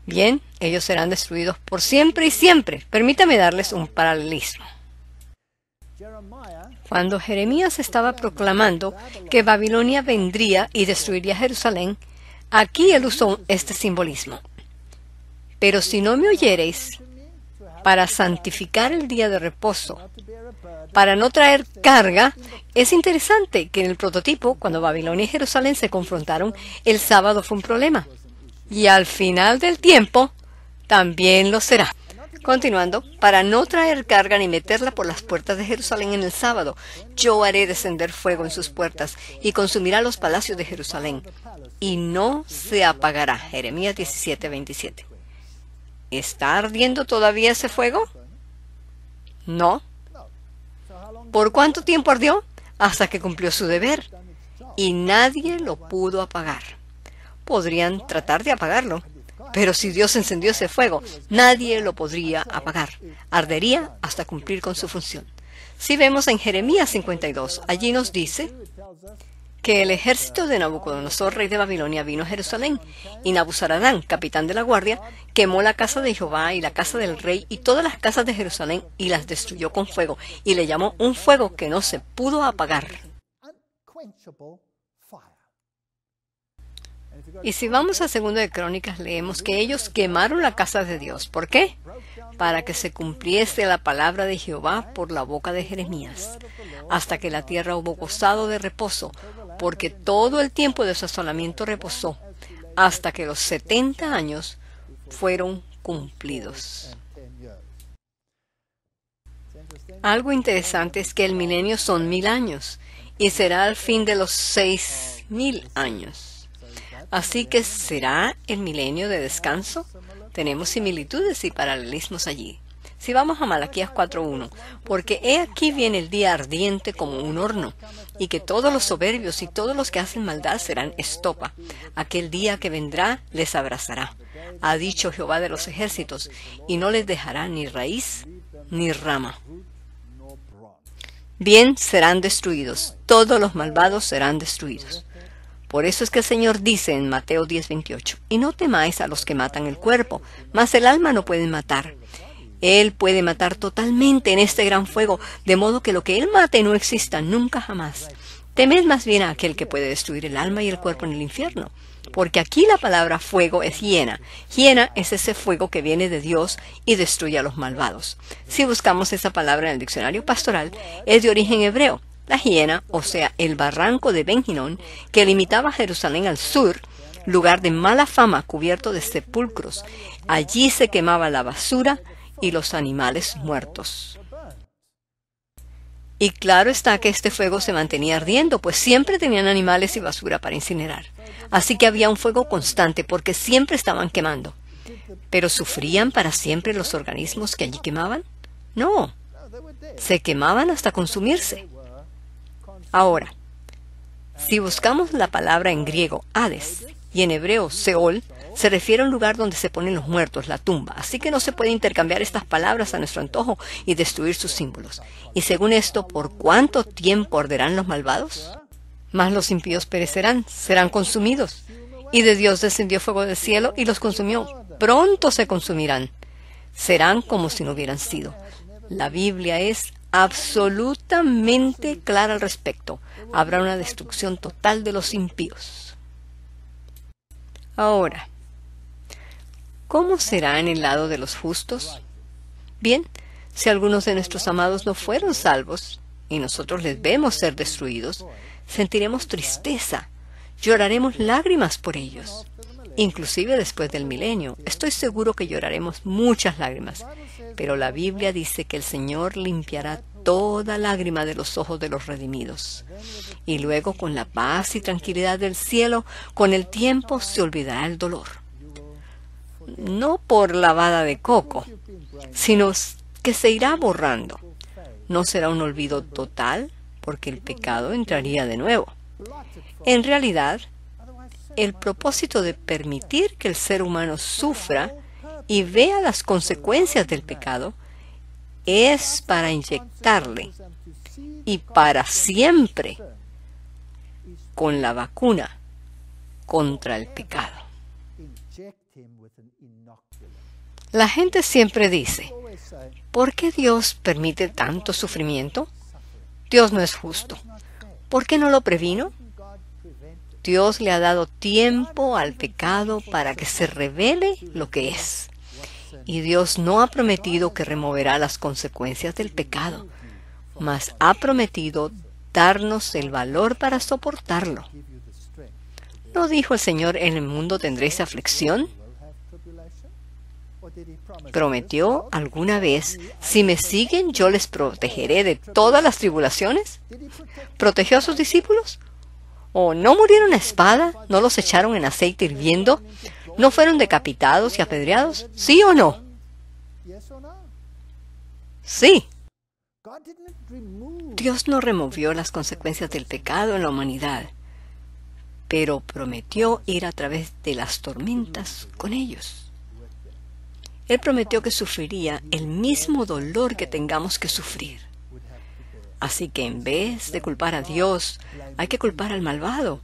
Bien, ellos serán destruidos por siempre y siempre. Permítame darles un paralelismo. Cuando Jeremías estaba proclamando que Babilonia vendría y destruiría Jerusalén, aquí él usó este simbolismo. Pero si no me oyereis, para santificar el día de reposo, para no traer carga, es interesante que en el prototipo, cuando Babilonia y Jerusalén se confrontaron, el sábado fue un problema. Y al final del tiempo, también lo será. Continuando, para no traer carga ni meterla por las puertas de Jerusalén en el sábado, yo haré descender fuego en sus puertas y consumirá los palacios de Jerusalén, y no se apagará. Jeremías 17:27. ¿Está ardiendo todavía ese fuego? No. ¿Por cuánto tiempo ardió? Hasta que cumplió su deber, y nadie lo pudo apagar. Podrían tratar de apagarlo, Pero si Dios encendió ese fuego, nadie lo podría apagar. Ardería hasta cumplir con su función. Si vemos en Jeremías 52, allí nos dice que el ejército de Nabucodonosor, rey de Babilonia, vino a Jerusalén, y Nabuzaradán, capitán de la guardia, quemó la casa de Jehová y la casa del rey y todas las casas de Jerusalén y las destruyó con fuego, y le llamó un fuego que no se pudo apagar. Y si vamos a 2 de Crónicas, leemos que ellos quemaron la casa de Dios. ¿Por qué? Para que se cumpliese la palabra de Jehová por la boca de Jeremías, hasta que la tierra hubo gozado de reposo, porque todo el tiempo de su asolamiento reposó, hasta que los 70 años fueron cumplidos. Algo interesante es que el milenio son 1000 años, y será al fin de los 6000 años. Así que, ¿será el milenio de descanso? Tenemos similitudes y paralelismos allí. Si vamos a Malaquías 4:1, porque he aquí viene el día ardiente como un horno, y que todos los soberbios y todos los que hacen maldad serán estopa. Aquel día que vendrá les abrazará, ha dicho Jehová de los ejércitos, y no les dejará ni raíz ni rama. Bien, serán destruidos, todos los malvados serán destruidos. Por eso es que el Señor dice en Mateo 10:28, y no temáis a los que matan el cuerpo, mas el alma no pueden matar. Él puede matar totalmente en este gran fuego, de modo que lo que Él mate no exista nunca jamás. Temed más bien a aquel que puede destruir el alma y el cuerpo en el infierno. Porque aquí la palabra fuego es hiena. Hiena es ese fuego que viene de Dios y destruye a los malvados. Si buscamos esa palabra en el diccionario pastoral, es de origen hebreo. La hiena, o sea, el barranco de Ben Hinnom, que limitaba a Jerusalén al sur, lugar de mala fama cubierto de sepulcros. Allí se quemaba la basura y los animales muertos. Y claro está que este fuego se mantenía ardiendo, pues siempre tenían animales y basura para incinerar. Así que había un fuego constante, porque siempre estaban quemando. ¿Pero sufrían para siempre los organismos que allí quemaban? No, se quemaban hasta consumirse. Ahora, si buscamos la palabra en griego Hades y en hebreo Seol, se refiere a un lugar donde se ponen los muertos, la tumba. Así que no se puede intercambiar estas palabras a nuestro antojo y destruir sus símbolos. Y según esto, ¿por cuánto tiempo arderán los malvados? Mas los impíos perecerán, serán consumidos. Y de Dios descendió fuego del cielo y los consumió. Pronto se consumirán. Serán como si no hubieran sido. La Biblia es absolutamente clara al respecto. Habrá una destrucción total de los impíos. Ahora, ¿cómo será en el lado de los justos? Bien, si algunos de nuestros amados no fueron salvos y nosotros les vemos ser destruidos, sentiremos tristeza, lloraremos lágrimas por ellos. Inclusive después del milenio, estoy seguro que lloraremos muchas lágrimas. Pero la Biblia dice que el Señor limpiará toda lágrima de los ojos de los redimidos. Y luego, con la paz y tranquilidad del cielo, con el tiempo se olvidará el dolor. No por lavada de coco, sino que se irá borrando. No será un olvido total, porque el pecado entraría de nuevo. En realidad, el propósito de permitir que el ser humano sufra y vea las consecuencias del pecado es para inyectarle, y para siempre, con la vacuna contra el pecado. La gente siempre dice, ¿por qué Dios permite tanto sufrimiento? Dios no es justo. ¿Por qué no lo previno? Dios le ha dado tiempo al pecado para que se revele lo que es. Y Dios no ha prometido que removerá las consecuencias del pecado, mas ha prometido darnos el valor para soportarlo. ¿No dijo el Señor, en el mundo tendréis aflicción? ¿Prometió alguna vez, si me siguen yo les protegeré de todas las tribulaciones? ¿Protegió a sus discípulos? ¿O no murieron a espada? ¿No los echaron en aceite hirviendo? ¿No fueron decapitados y apedreados? ¿Sí o no? Sí. Dios no removió las consecuencias del pecado en la humanidad, pero prometió ir a través de las tormentas con ellos. Él prometió que sufriría el mismo dolor que tengamos que sufrir. Así que en vez de culpar a Dios, hay que culpar al malvado,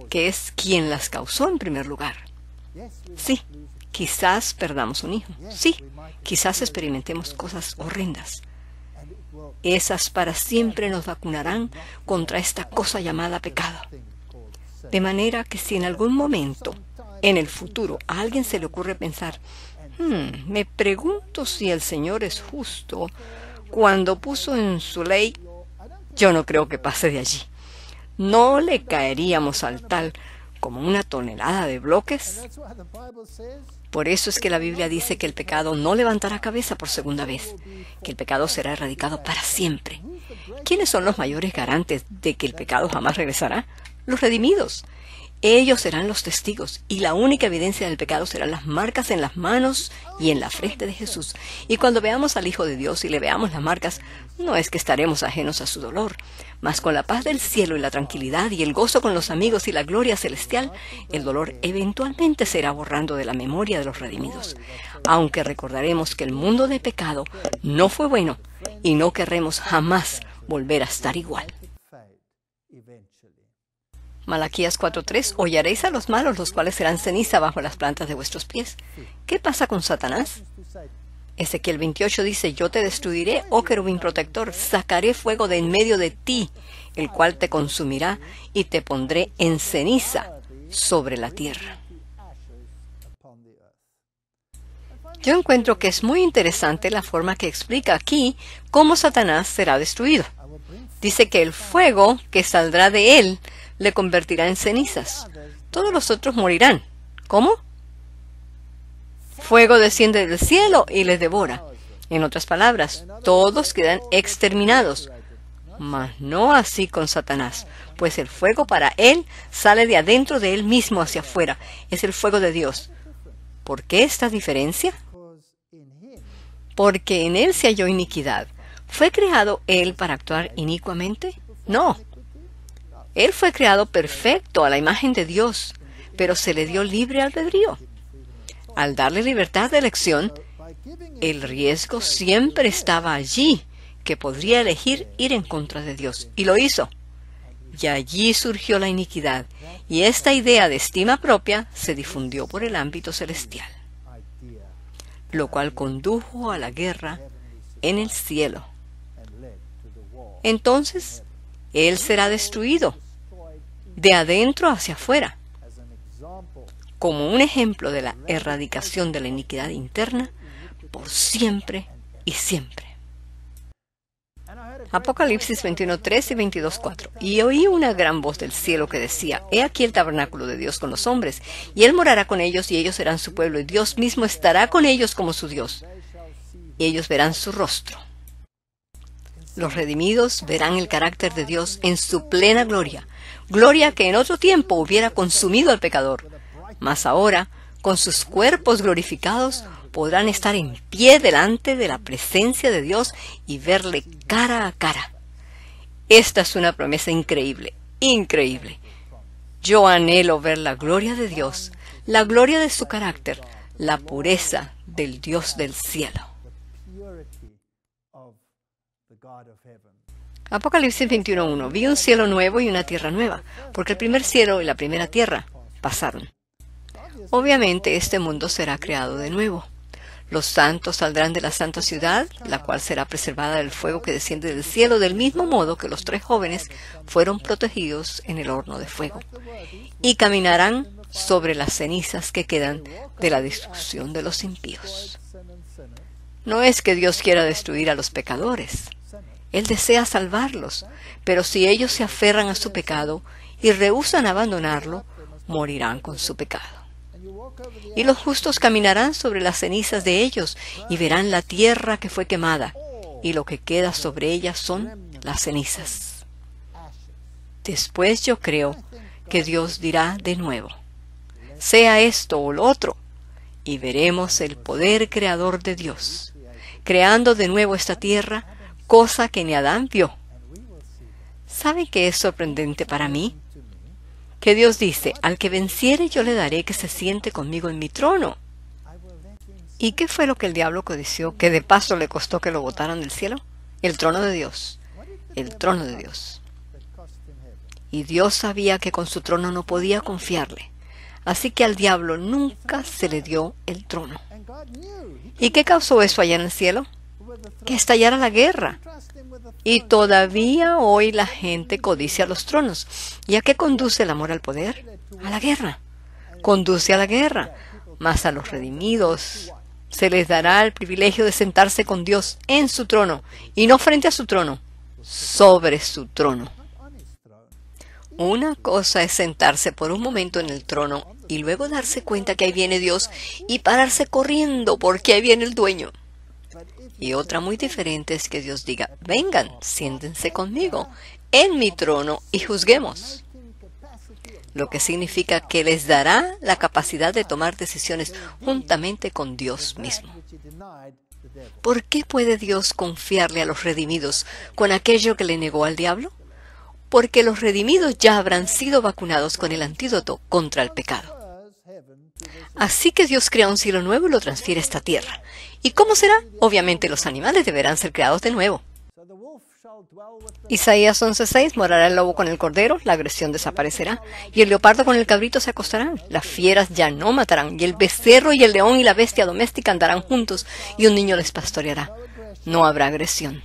que es quien las causó en primer lugar. Sí, quizás perdamos un hijo. Sí, quizás experimentemos cosas horrendas. Esas para siempre nos vacunarán contra esta cosa llamada pecado. De manera que si en algún momento, en el futuro, a alguien se le ocurre pensar, me pregunto si el Señor es justo cuando puso en su ley, yo no creo que pase de allí. ¿No le caeríamos al tal como una tonelada de bloques? Por eso es que la Biblia dice que el pecado no levantará cabeza por segunda vez, que el pecado será erradicado para siempre. ¿Quiénes son los mayores garantes de que el pecado jamás regresará? Los redimidos. Ellos serán los testigos, y la única evidencia del pecado serán las marcas en las manos y en la frente de Jesús. Y cuando veamos al Hijo de Dios y le veamos las marcas, no es que estaremos ajenos a su dolor, mas con la paz del cielo y la tranquilidad y el gozo con los amigos y la gloria celestial, el dolor eventualmente se irá borrando de la memoria de los redimidos. Aunque recordaremos que el mundo de pecado no fue bueno y no querremos jamás volver a estar igual. Malaquías 4:3, hollaréis a los malos, los cuales serán ceniza bajo las plantas de vuestros pies. ¿Qué pasa con Satanás? Ezequiel 28 dice, yo te destruiré, oh querubín protector, sacaré fuego de en medio de ti, el cual te consumirá, y te pondré en ceniza sobre la tierra. Yo encuentro que es muy interesante la forma que explica aquí cómo Satanás será destruido. Dice que el fuego que saldrá de él le convertirá en cenizas. Todos los otros morirán. ¿Cómo? Fuego desciende del cielo y les devora. En otras palabras, todos quedan exterminados. Mas no así con Satanás, pues el fuego para él sale de adentro de él mismo hacia afuera. Es el fuego de Dios. ¿Por qué esta diferencia? Porque en él se halló iniquidad. ¿Fue creado él para actuar inicuamente? No. Él fue creado perfecto a la imagen de Dios, pero se le dio libre albedrío. Al darle libertad de elección, el riesgo siempre estaba allí, que podría elegir ir en contra de Dios, y lo hizo. Y allí surgió la iniquidad, y esta idea de estima propia se difundió por el ámbito celestial, lo cual condujo a la guerra en el cielo. Entonces, él será destruido de adentro hacia afuera, como un ejemplo de la erradicación de la iniquidad interna por siempre y siempre. Apocalipsis 21:3 y 22:4. Y oí una gran voz del cielo que decía, he aquí el tabernáculo de Dios con los hombres, y él morará con ellos, y ellos serán su pueblo, y Dios mismo estará con ellos como su Dios, y ellos verán su rostro. Los redimidos verán el carácter de Dios en su plena gloria, gloria que en otro tiempo hubiera consumido al pecador, mas ahora, con sus cuerpos glorificados, podrán estar en pie delante de la presencia de Dios y verle cara a cara. Esta es una promesa increíble, increíble. Yo anhelo ver la gloria de Dios, la gloria de su carácter, la pureza del Dios del cielo. Apocalipsis 21:1. Vi un cielo nuevo y una tierra nueva, porque el primer cielo y la primera tierra pasaron. Obviamente este mundo será creado de nuevo. Los santos saldrán de la santa ciudad, la cual será preservada del fuego que desciende del cielo, del mismo modo que los 3 jóvenes fueron protegidos en el horno de fuego, y caminarán sobre las cenizas que quedan de la destrucción de los impíos. No es que Dios quiera destruir a los pecadores. Él desea salvarlos, pero si ellos se aferran a su pecado y rehúsan abandonarlo, morirán con su pecado. Y los justos caminarán sobre las cenizas de ellos y verán la tierra que fue quemada, y lo que queda sobre ella son las cenizas. Después yo creo que Dios dirá de nuevo, sea esto o lo otro, y veremos el poder creador de Dios, creando de nuevo esta tierra, cosa que ni Adán vio. ¿Sabe qué es sorprendente para mí? que Dios dice, al que venciere yo le daré que se siente conmigo en mi trono. ¿Y qué fue lo que el diablo codició, que de paso le costó que lo botaran del cielo? El trono de Dios. El trono de Dios. Y Dios sabía que con su trono no podía confiarle. Así que al diablo nunca se le dio el trono. ¿Y qué causó eso allá en el cielo? Que estallara la guerra. Y todavía hoy la gente codicia los tronos. ¿Y a qué conduce el amor al poder? A la guerra. Conduce a la guerra. Mas a los redimidos se les dará el privilegio de sentarse con Dios en su trono, y no frente a su trono, sobre su trono. Una cosa es sentarse por un momento en el trono y luego darse cuenta que ahí viene Dios y pararse corriendo porque ahí viene el dueño. Y otra muy diferente es que Dios diga, vengan, siéntense conmigo en mi trono y juzguemos. Lo que significa que les dará la capacidad de tomar decisiones juntamente con Dios mismo. ¿Por qué puede Dios confiarle a los redimidos con aquello que le negó al diablo? Porque los redimidos ya habrán sido vacunados con el antídoto contra el pecado. Así que Dios crea un cielo nuevo y lo transfiere a esta tierra. ¿Y cómo será? Obviamente los animales deberán ser creados de nuevo. Isaías 11:6, morará el lobo con el cordero, la agresión desaparecerá, y el leopardo con el cabrito se acostarán, las fieras ya no matarán, y el becerro y el león y la bestia doméstica andarán juntos, y un niño les pastoreará. No habrá agresión.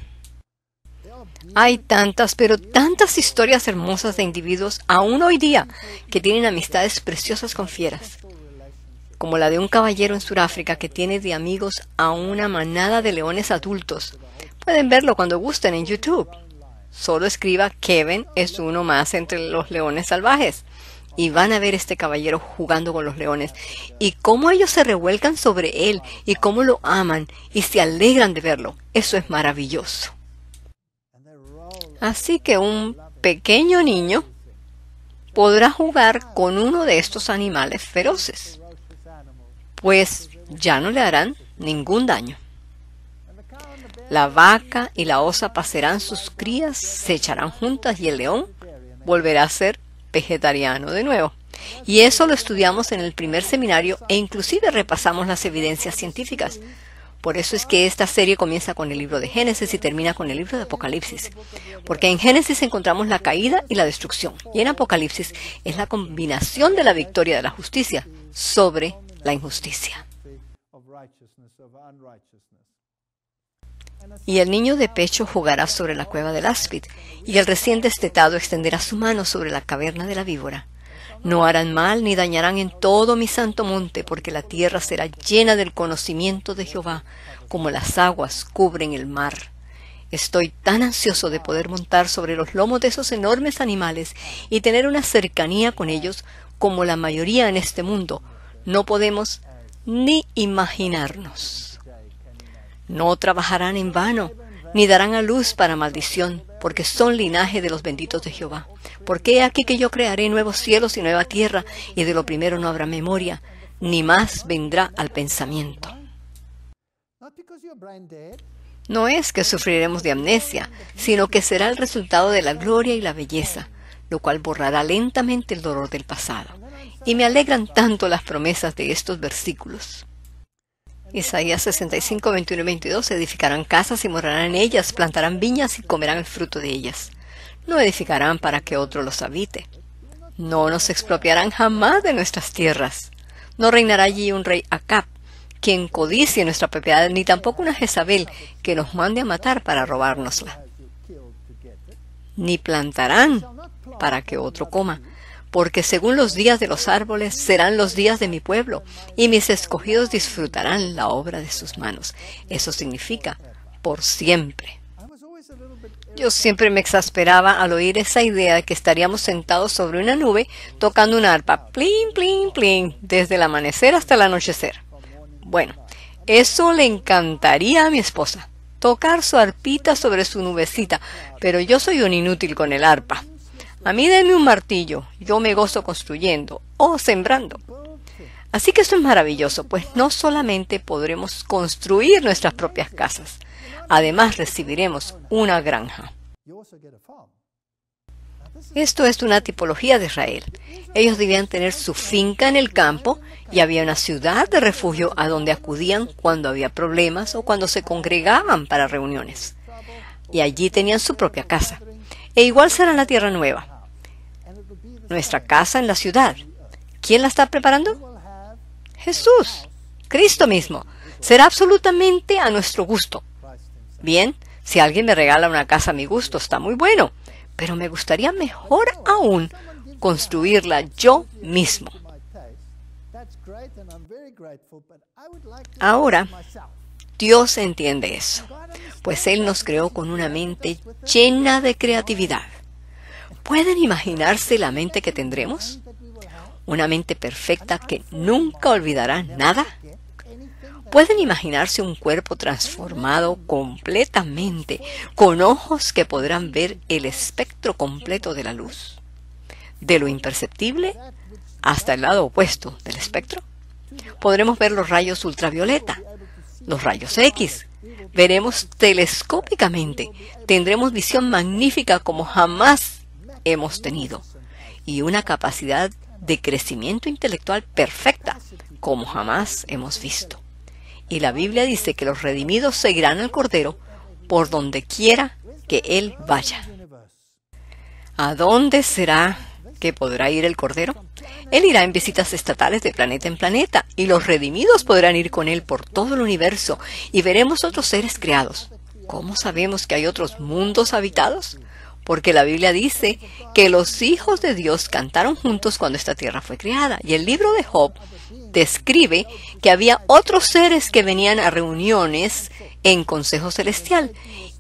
Hay tantas, pero tantas historias hermosas de individuos, aún hoy día, que tienen amistades preciosas con fieras, como la de un caballero en Sudáfrica que tiene de amigos a una manada de leones adultos. Pueden verlo cuando gusten en YouTube. Solo escriba Kevin es uno más entre los leones salvajes. Y van a ver este caballero jugando con los leones. Y cómo ellos se revuelcan sobre él. Y cómo lo aman. Y se alegran de verlo. Eso es maravilloso. Así que un pequeño niño podrá jugar con uno de estos animales feroces. Pues ya no le harán ningún daño. La vaca y la osa pasarán sus crías, se echarán juntas y el león volverá a ser vegetariano de nuevo. Y eso lo estudiamos en el primer seminario e inclusive repasamos las evidencias científicas. Por eso es que esta serie comienza con el libro de Génesis y termina con el libro de Apocalipsis. Porque en Génesis encontramos la caída y la destrucción. Y en Apocalipsis es la combinación de la victoria de la justicia sobre la injusticia. Y el niño de pecho jugará sobre la cueva del áspid, y el recién destetado extenderá su mano sobre la caverna de la víbora. No harán mal ni dañarán en todo mi santo monte, porque la tierra será llena del conocimiento de Jehová, como las aguas cubren el mar. Estoy tan ansioso de poder montar sobre los lomos de esos enormes animales y tener una cercanía con ellos como la mayoría en este mundo. No podemos ni imaginarnos. No trabajarán en vano, ni darán a luz para maldición, porque son linaje de los benditos de Jehová. Porque he aquí que yo crearé nuevos cielos y nueva tierra, y de lo primero no habrá memoria, ni más vendrá al pensamiento. No es que sufriremos de amnesia, sino que será el resultado de la gloria y la belleza, lo cual borrará lentamente el dolor del pasado. Y me alegran tanto las promesas de estos versículos. Isaías 65, 21 y 22, edificarán casas y morarán en ellas, plantarán viñas y comerán el fruto de ellas. No edificarán para que otro los habite. No nos expropiarán jamás de nuestras tierras. No reinará allí un rey Acab, quien codicie nuestra propiedad, ni tampoco una Jezabel que nos mande a matar para robárnosla. Ni plantarán para que otro coma, porque según los días de los árboles serán los días de mi pueblo, y mis escogidos disfrutarán la obra de sus manos. Eso significa por siempre. Yo siempre me exasperaba al oír esa idea de que estaríamos sentados sobre una nube tocando una arpa, plin, plin, plin, desde el amanecer hasta el anochecer. Bueno, eso le encantaría a mi esposa, tocar su arpita sobre su nubecita, pero yo soy un inútil con el arpa. A mí denme un martillo, yo me gozo construyendo o sembrando. Así que esto es maravilloso, pues no solamente podremos construir nuestras propias casas, además recibiremos una granja. Esto es una tipología de Israel. Ellos debían tener su finca en el campo y había una ciudad de refugio a donde acudían cuando había problemas o cuando se congregaban para reuniones. Y allí tenían su propia casa. E igual será en la tierra nueva. Nuestra casa en la ciudad. ¿Quién la está preparando? Jesús, Cristo mismo. Será absolutamente a nuestro gusto. Bien, si alguien me regala una casa a mi gusto, está muy bueno. Pero me gustaría mejor aún construirla yo mismo. Ahora, Dios entiende eso, pues Él nos creó con una mente llena de creatividad. ¿Pueden imaginarse la mente que tendremos? ¿Una mente perfecta que nunca olvidará nada? ¿Pueden imaginarse un cuerpo transformado completamente, con ojos que podrán ver el espectro completo de la luz? De lo imperceptible hasta el lado opuesto del espectro. Podremos ver los rayos ultravioleta, los rayos X. Veremos telescópicamente. Tendremos visión magnífica como jamás hemos tenido. Y una capacidad de crecimiento intelectual perfecta como jamás hemos visto. Y la Biblia dice que los redimidos seguirán al Cordero por donde quiera que Él vaya. ¿A dónde será que podrá ir el Cordero? Él irá en visitas estatales de planeta en planeta, y los redimidos podrán ir con Él por todo el universo, y veremos otros seres creados. ¿Cómo sabemos que hay otros mundos habitados? Porque la Biblia dice que los hijos de Dios cantaron juntos cuando esta tierra fue creada, y el libro de Job describe que había otros seres que venían a reuniones en consejo celestial,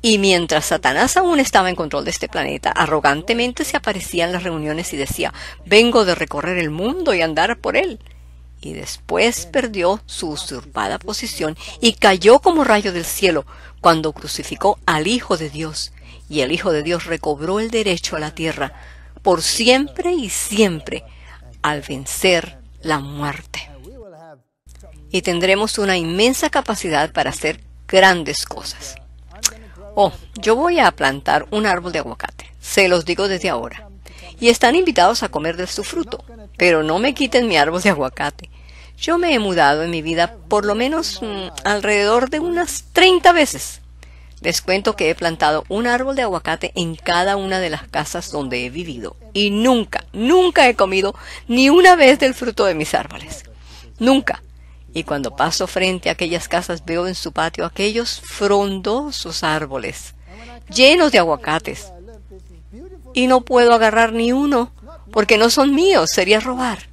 y mientras Satanás aún estaba en control de este planeta, arrogantemente se aparecía en las reuniones y decía: vengo de recorrer el mundo y andar por él. Y después perdió su usurpada posición y cayó como rayo del cielo cuando crucificó al Hijo de Dios, y el Hijo de Dios recobró el derecho a la tierra por siempre y siempre al vencer la muerte. Y tendremos una inmensa capacidad para hacer grandes cosas. Yo voy a plantar un árbol de aguacate, se los digo desde ahora. Y están invitados a comer de su fruto, pero no me quiten mi árbol de aguacate. Yo me he mudado en mi vida por lo menos alrededor de unas 30 veces. Les cuento que he plantado un árbol de aguacate en cada una de las casas donde he vivido. Y nunca he comido ni una vez del fruto de mis árboles. Nunca. Y cuando paso frente a aquellas casas veo en su patio aquellos frondosos árboles, llenos de aguacates. Y no puedo agarrar ni uno, porque no son míos, sería robar.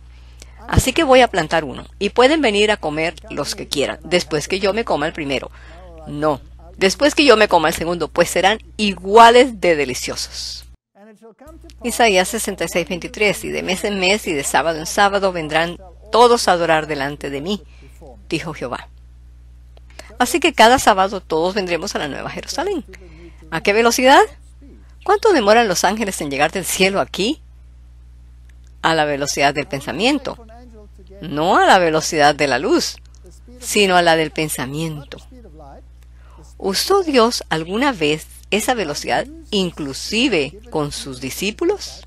Así que voy a plantar uno, y pueden venir a comer los que quieran, después que yo me coma el primero. No, después que yo me coma el segundo, pues serán iguales de deliciosos. Isaías 66:23, y de mes en mes y de sábado en sábado vendrán todos a adorar delante de mí, dijo Jehová. Así que cada sábado todos vendremos a la Nueva Jerusalén. ¿A qué velocidad? ¿Cuánto demoran los ángeles en llegar del cielo aquí? A la velocidad del pensamiento. No a la velocidad de la luz, sino a la del pensamiento. ¿Usó Dios alguna vez esa velocidad, inclusive con sus discípulos?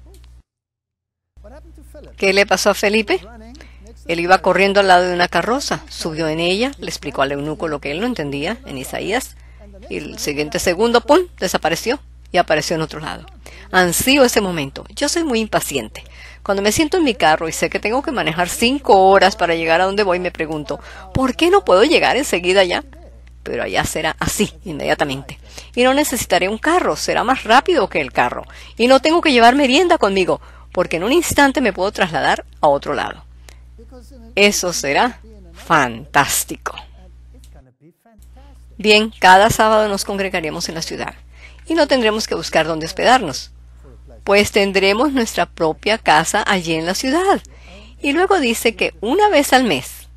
¿Qué le pasó a Felipe? Él iba corriendo al lado de una carroza, subió en ella, le explicó al eunuco lo que él no entendía en Isaías, y el siguiente segundo, ¡pum!, desapareció y apareció en otro lado. Ansío ese momento. Yo soy muy impaciente. Cuando me siento en mi carro y sé que tengo que manejar 5 horas para llegar a donde voy, me pregunto, ¿por qué no puedo llegar enseguida allá? Pero allá será así, inmediatamente. Y no necesitaré un carro, será más rápido que el carro. Y no tengo que llevar merienda conmigo, porque en un instante me puedo trasladar a otro lado. Eso será fantástico. Bien, cada sábado nos congregaremos en la ciudad y no tendremos que buscar dónde hospedarnos, pues tendremos nuestra propia casa allí en la ciudad. Y luego dice que una vez al mes.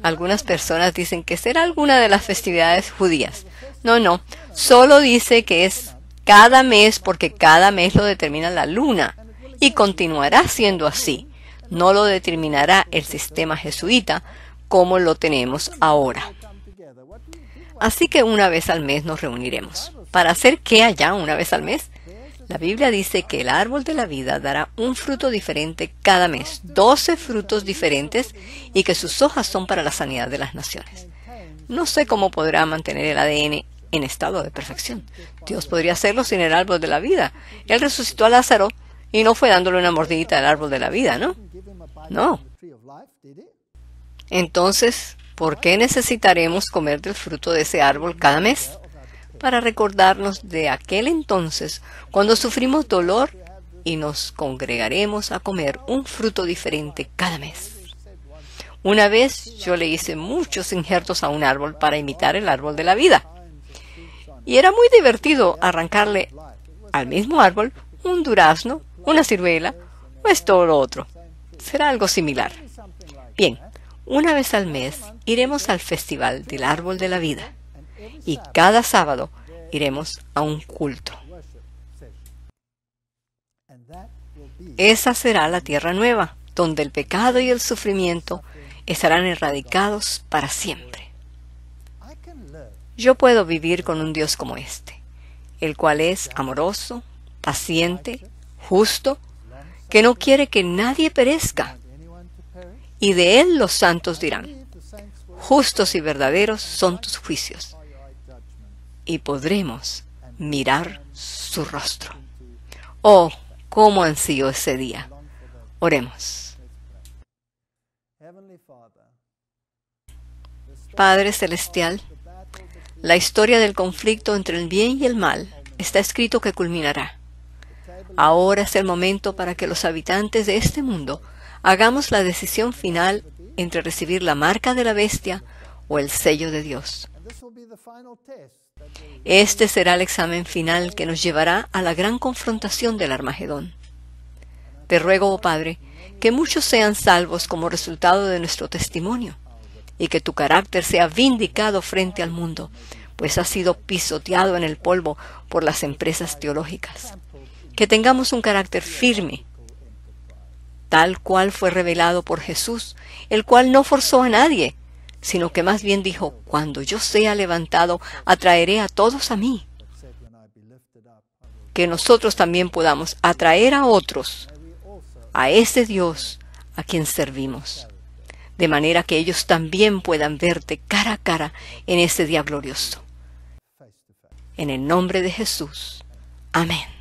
Algunas personas dicen que será alguna de las festividades judías. No, solo dice que es cada mes porque cada mes lo determina la luna y continuará siendo así. No lo determinará el sistema jesuita como lo tenemos ahora. Así que una vez al mes nos reuniremos. ¿Para hacer qué allá una vez al mes? La Biblia dice que el árbol de la vida dará un fruto diferente cada mes, 12 frutos diferentes, y que sus hojas son para la sanidad de las naciones. No sé cómo podrá mantener el ADN en estado de perfección. Dios podría hacerlo sin el árbol de la vida. Él resucitó a Lázaro y no fue dándole una mordidita al árbol de la vida, ¿no? No. Entonces, ¿por qué necesitaremos comer del fruto de ese árbol cada mes? Para recordarnos de aquel entonces cuando sufrimos dolor y nos congregaremos a comer un fruto diferente cada mes. Una vez yo le hice muchos injertos a un árbol para imitar el árbol de la vida. Y era muy divertido arrancarle al mismo árbol un durazno, una ciruela o esto o lo otro. Será algo similar. Bien, una vez al mes iremos al Festival del Árbol de la Vida. Y cada sábado iremos a un culto. Esa será la tierra nueva, donde el pecado y el sufrimiento estarán erradicados para siempre. Yo puedo vivir con un Dios como este, el cual es amoroso, paciente, justo, que no quiere que nadie perezca. Y de él los santos dirán: justos y verdaderos son tus juicios. Y podremos mirar su rostro. Oh, cómo ansío ese día. Oremos. Padre Celestial, la historia del conflicto entre el bien y el mal está escrito que culminará. Ahora es el momento para que los habitantes de este mundo hagamos la decisión final entre recibir la marca de la bestia o el sello de Dios. Este será el examen final que nos llevará a la gran confrontación del Armagedón. Te ruego, oh Padre, que muchos sean salvos como resultado de nuestro testimonio, y que tu carácter sea vindicado frente al mundo, pues ha sido pisoteado en el polvo por las empresas teológicas. Que tengamos un carácter firme, tal cual fue revelado por Jesús, el cual no forzó a nadie, sino que más bien dijo: cuando yo sea levantado, atraeré a todos a mí. Que nosotros también podamos atraer a otros a ese Dios a quien servimos, de manera que ellos también puedan verte cara a cara en ese día glorioso. En el nombre de Jesús. Amén.